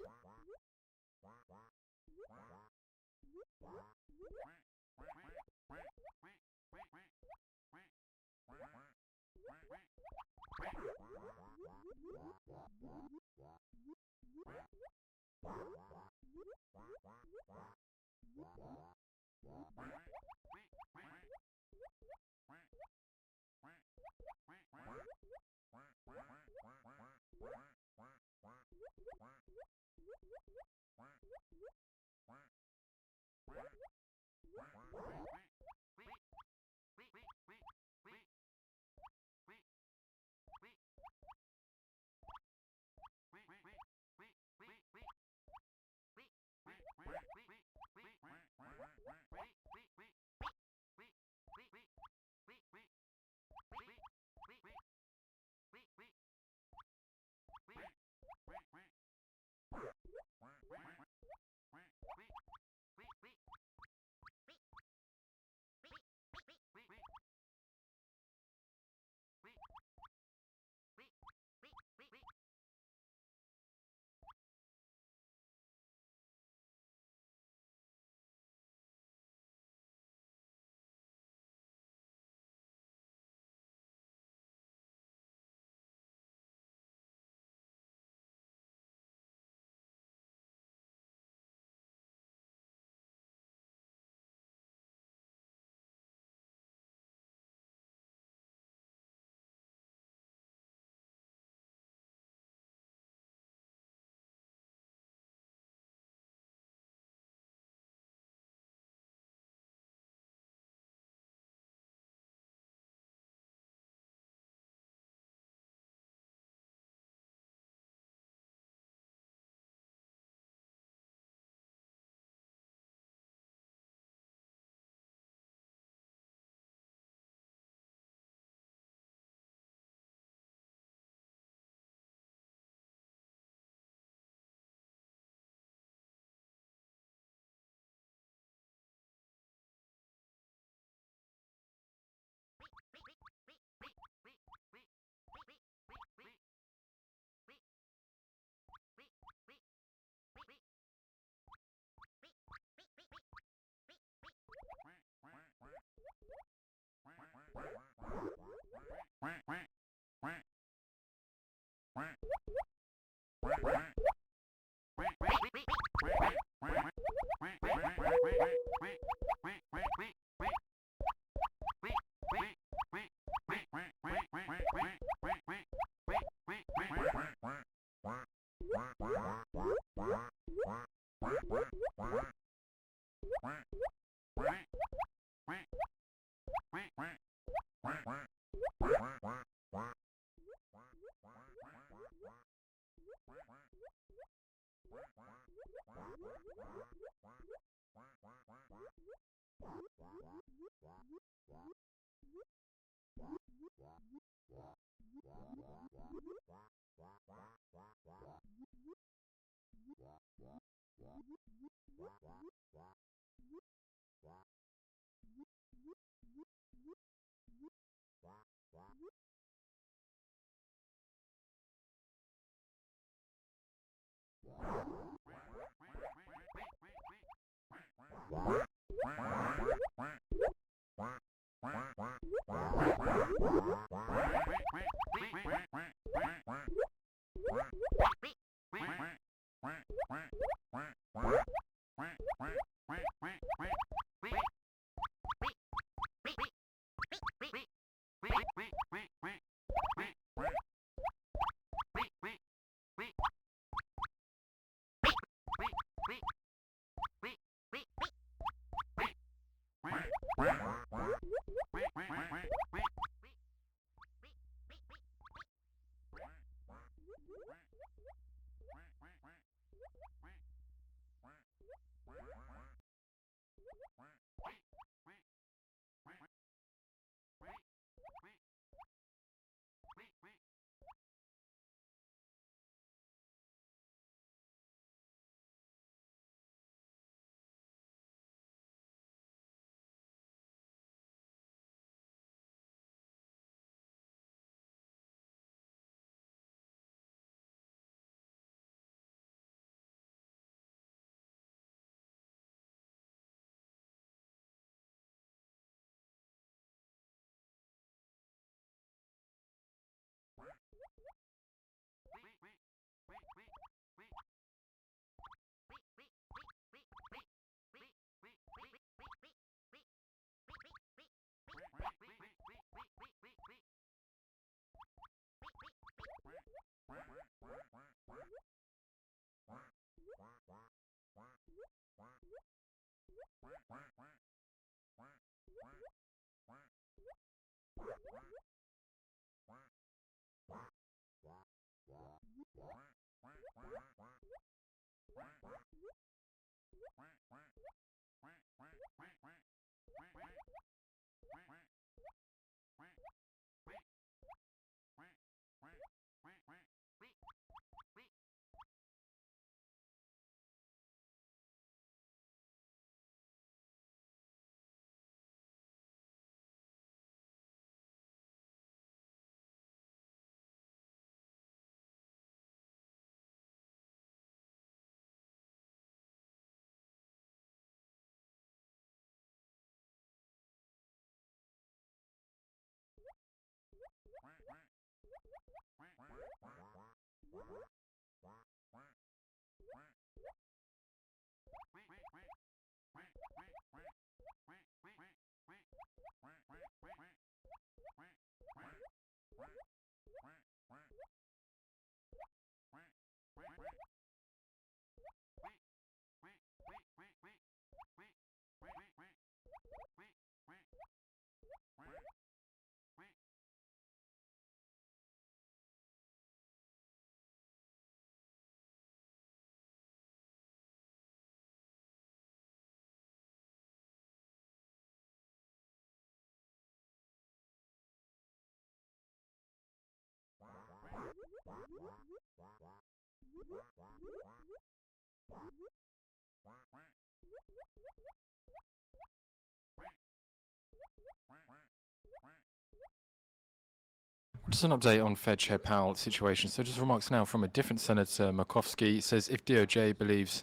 Just an update on Fed Chair Powell's situation. So just remarks now from a different Senator, Murkowski, says if DOJ believes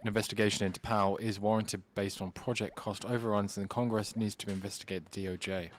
an investigation into Powell is warranted based on project cost overruns, then Congress needs to investigate the DOJ.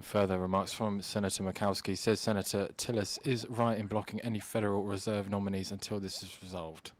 Further remarks from Senator Murkowski says Senator Tillis is right in blocking any Federal Reserve nominees until this is resolved.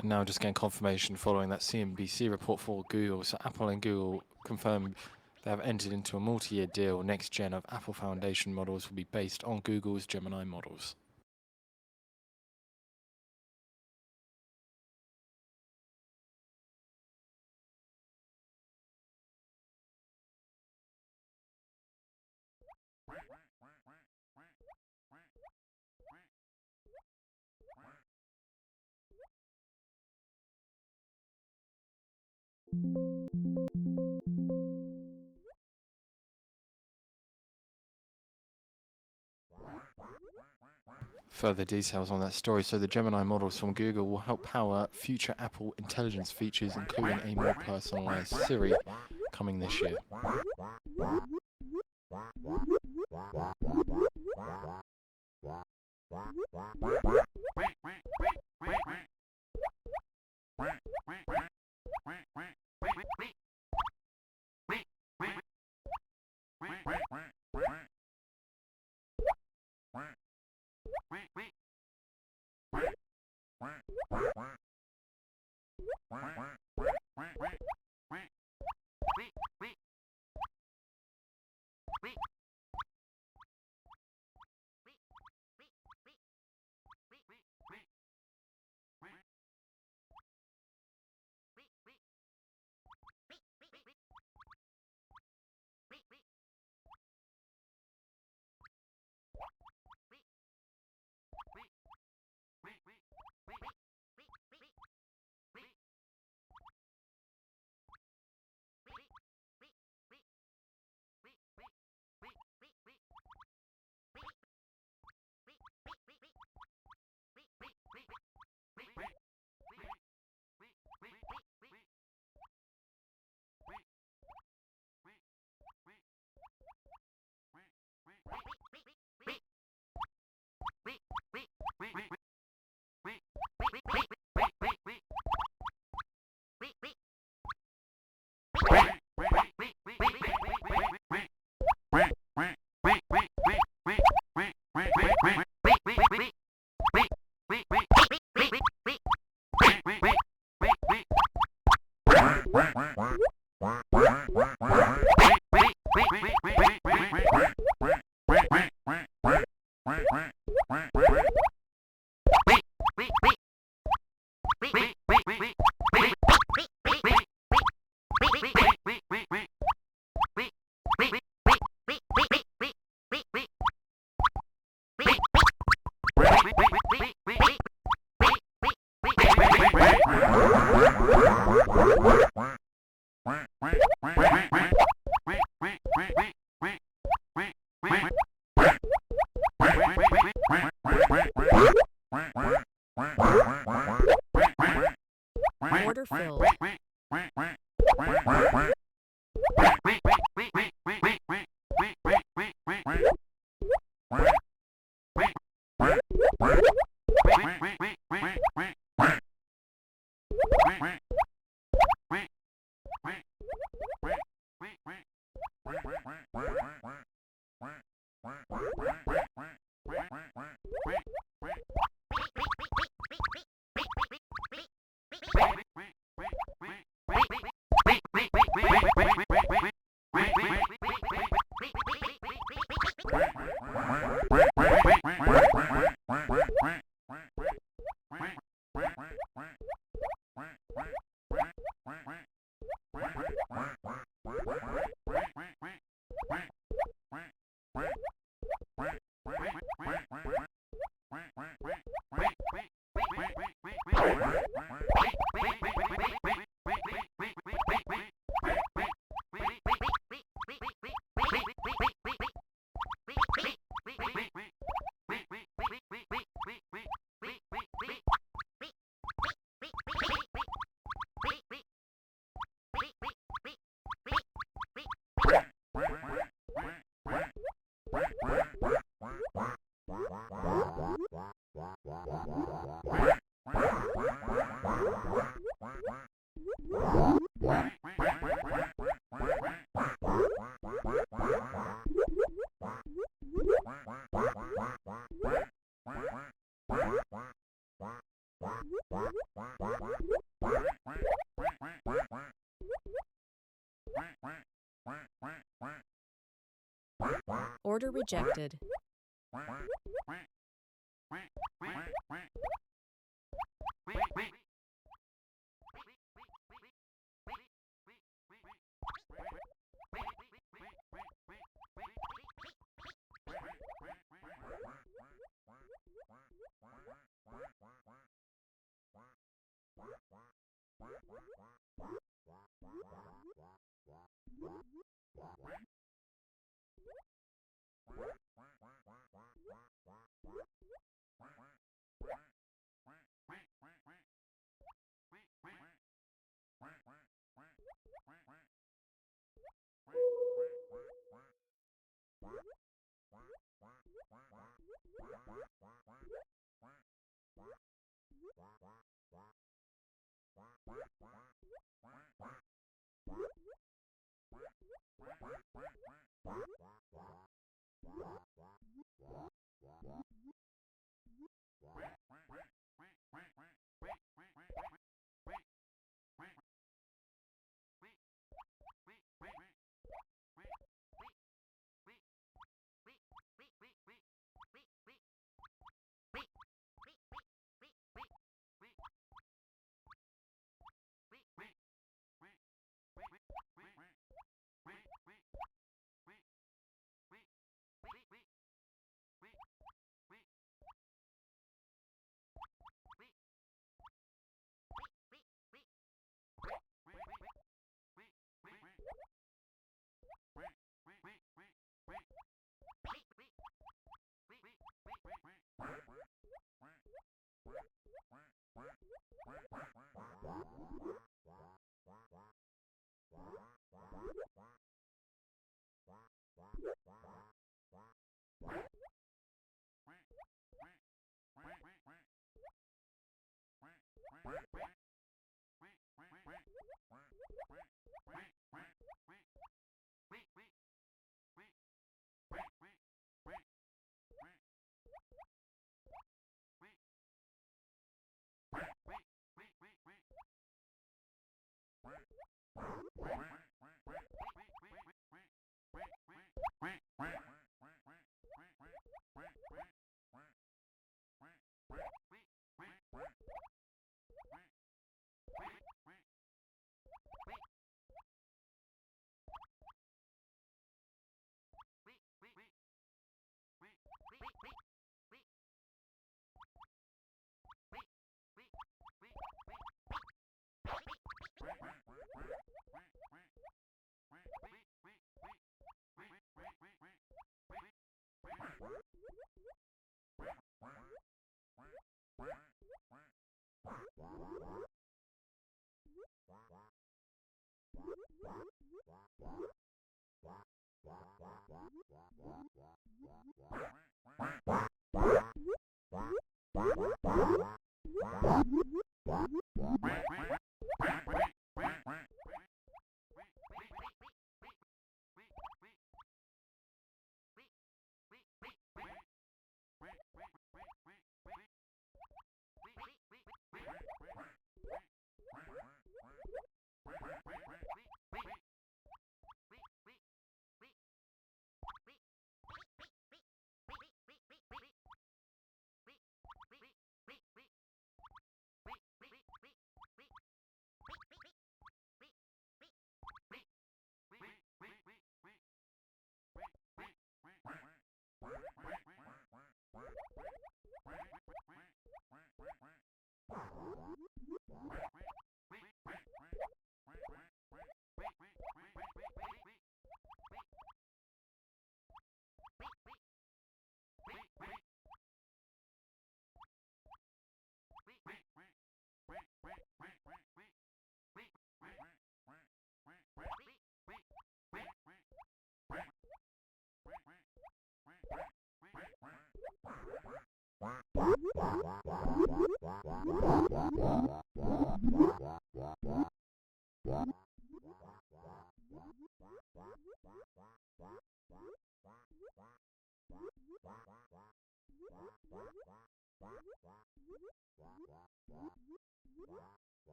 And now just getting confirmation following that CNBC report for Google. So Apple and Google confirmed they have entered into a multi-year deal. Next gen of Apple Foundation models will be based on Google's Gemini models. Further details on that story. So the Gemini models from Google will help power future Apple intelligence features, including a more personalized Siri, coming this year. Order rejected.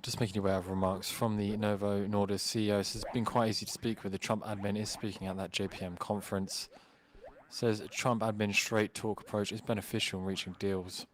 Just making you aware of remarks from the Novo Nordisk CEO. It's been quite easy to speak with. The Trump admin is speaking at that JPM conference. Says Trump admin straight talk approach is beneficial in reaching deals.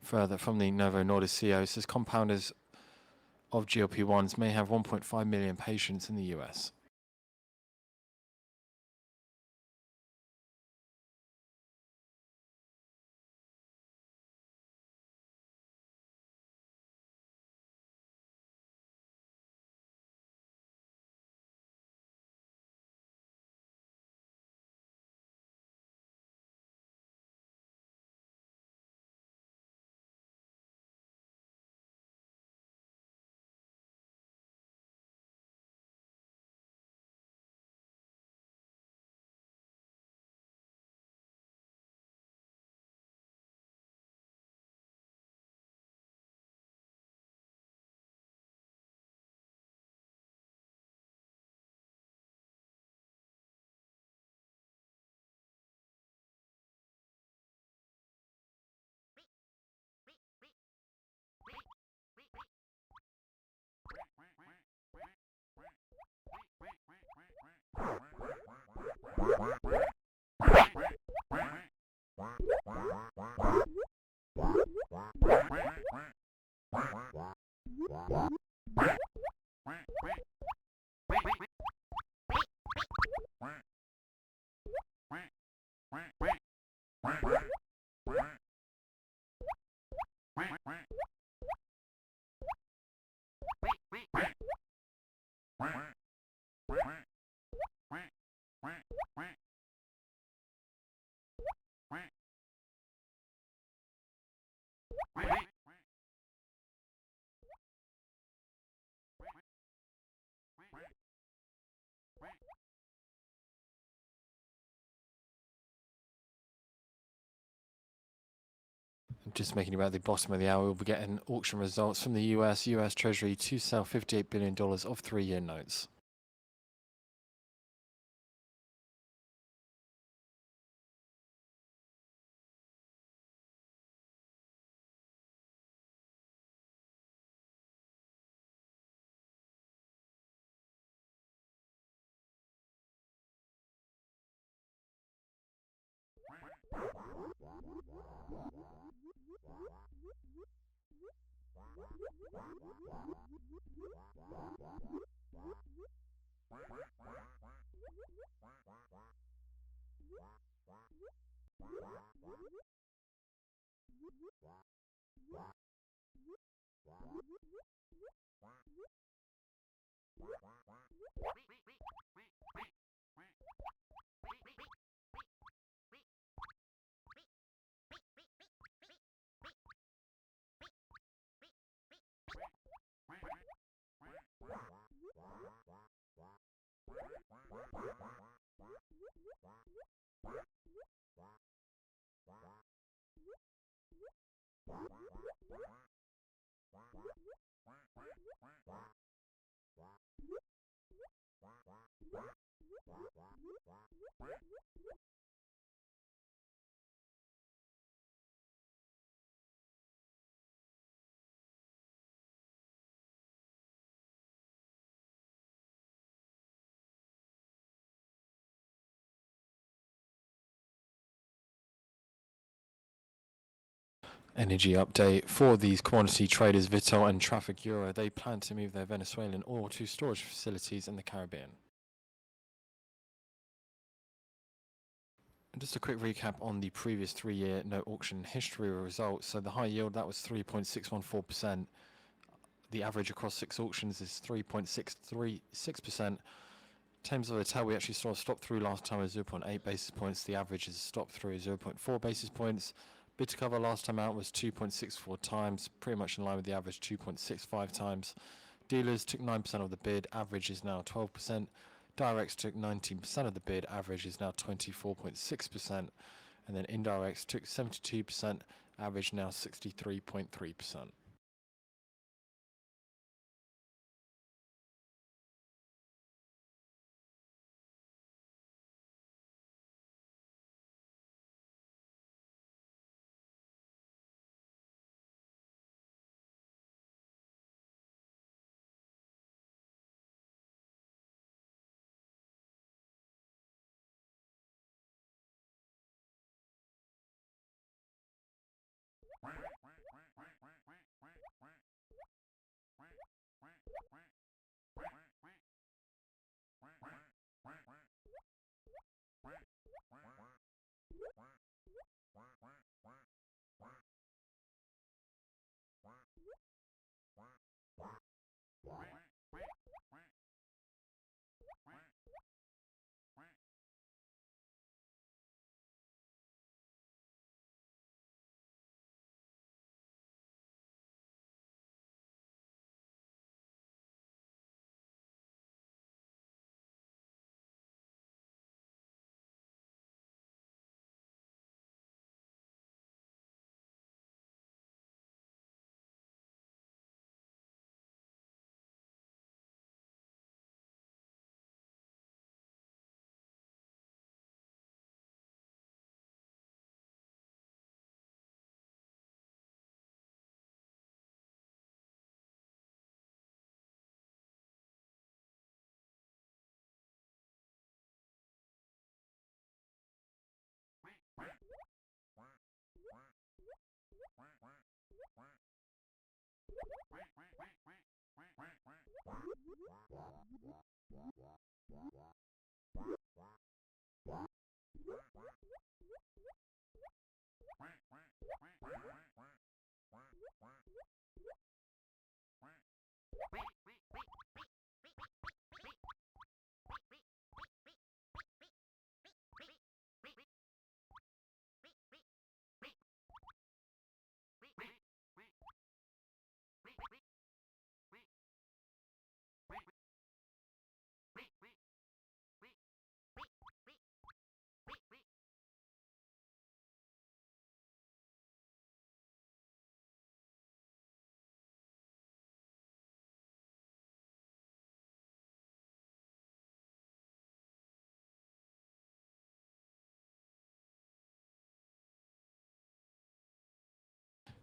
Further from the Novo Nordisk CEO, says compounders of GLP-1s may have 1.5 million patients in the US. Just making you aware at the bottom of the hour, we'll be getting auction results from the US Treasury to sell $58 billion of 3-year notes. Energy update for these commodity traders, Vitol and Trafigura. They plan to move their Venezuelan oil to storage facilities in the Caribbean. And just a quick recap on the previous 3-year note auction history results. So the high yield, that was 3.614%. The average across 6 auctions is 3.636%. In terms of the tail, we actually saw a stop through last time at 0.8 basis points. The average is a stop through 0.4 basis points. Bid to cover last time out was 2.64 times, pretty much in line with the average 2.65 times. Dealers took 9% of the bid, average is now 12%. Directs took 19% of the bid, average is now 24.6%. And then indirects took 72%, average now 63.3%.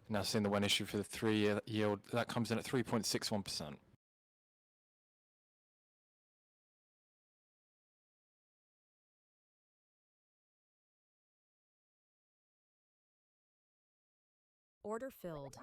Now seeing the one issue for the 3-year yield, that comes in at 3.61%. Order filled.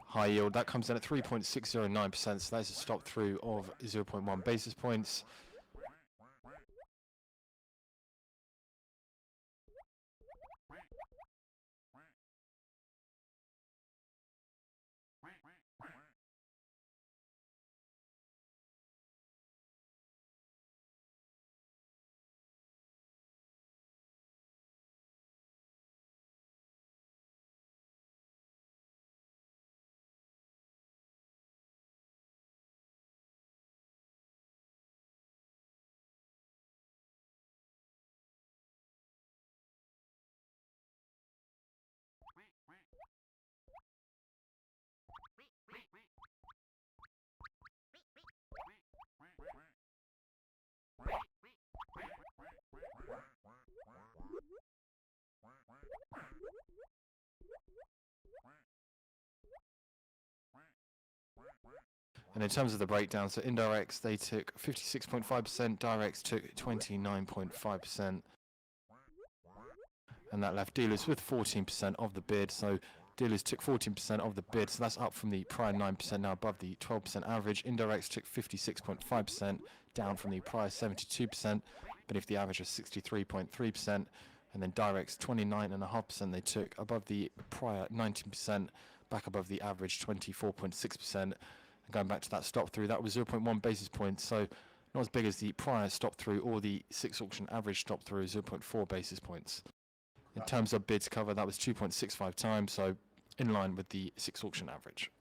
High yield, that comes in at 3.609%, so that's a stop through of 0.1 basis points. And in terms of the breakdown, so indirects, they took 56.5%, directs took 29.5%, and that left dealers with 14% of the bid. So dealers took 14% of the bid, so that's up from the prior 9%, now above the 12% average. Indirects took 56.5%, down from the prior 72%, beneath the average of 63.3%. And then directs 29.5% they took, above the prior 19%, back above the average 24.6%. And going back to that stop through, that was 0.1 basis points, so not as big as the prior stop through or the 6 auction average stop through, 0.4 basis points. In terms of bids cover, that was 2.65 times, so in line with the 6 auction average.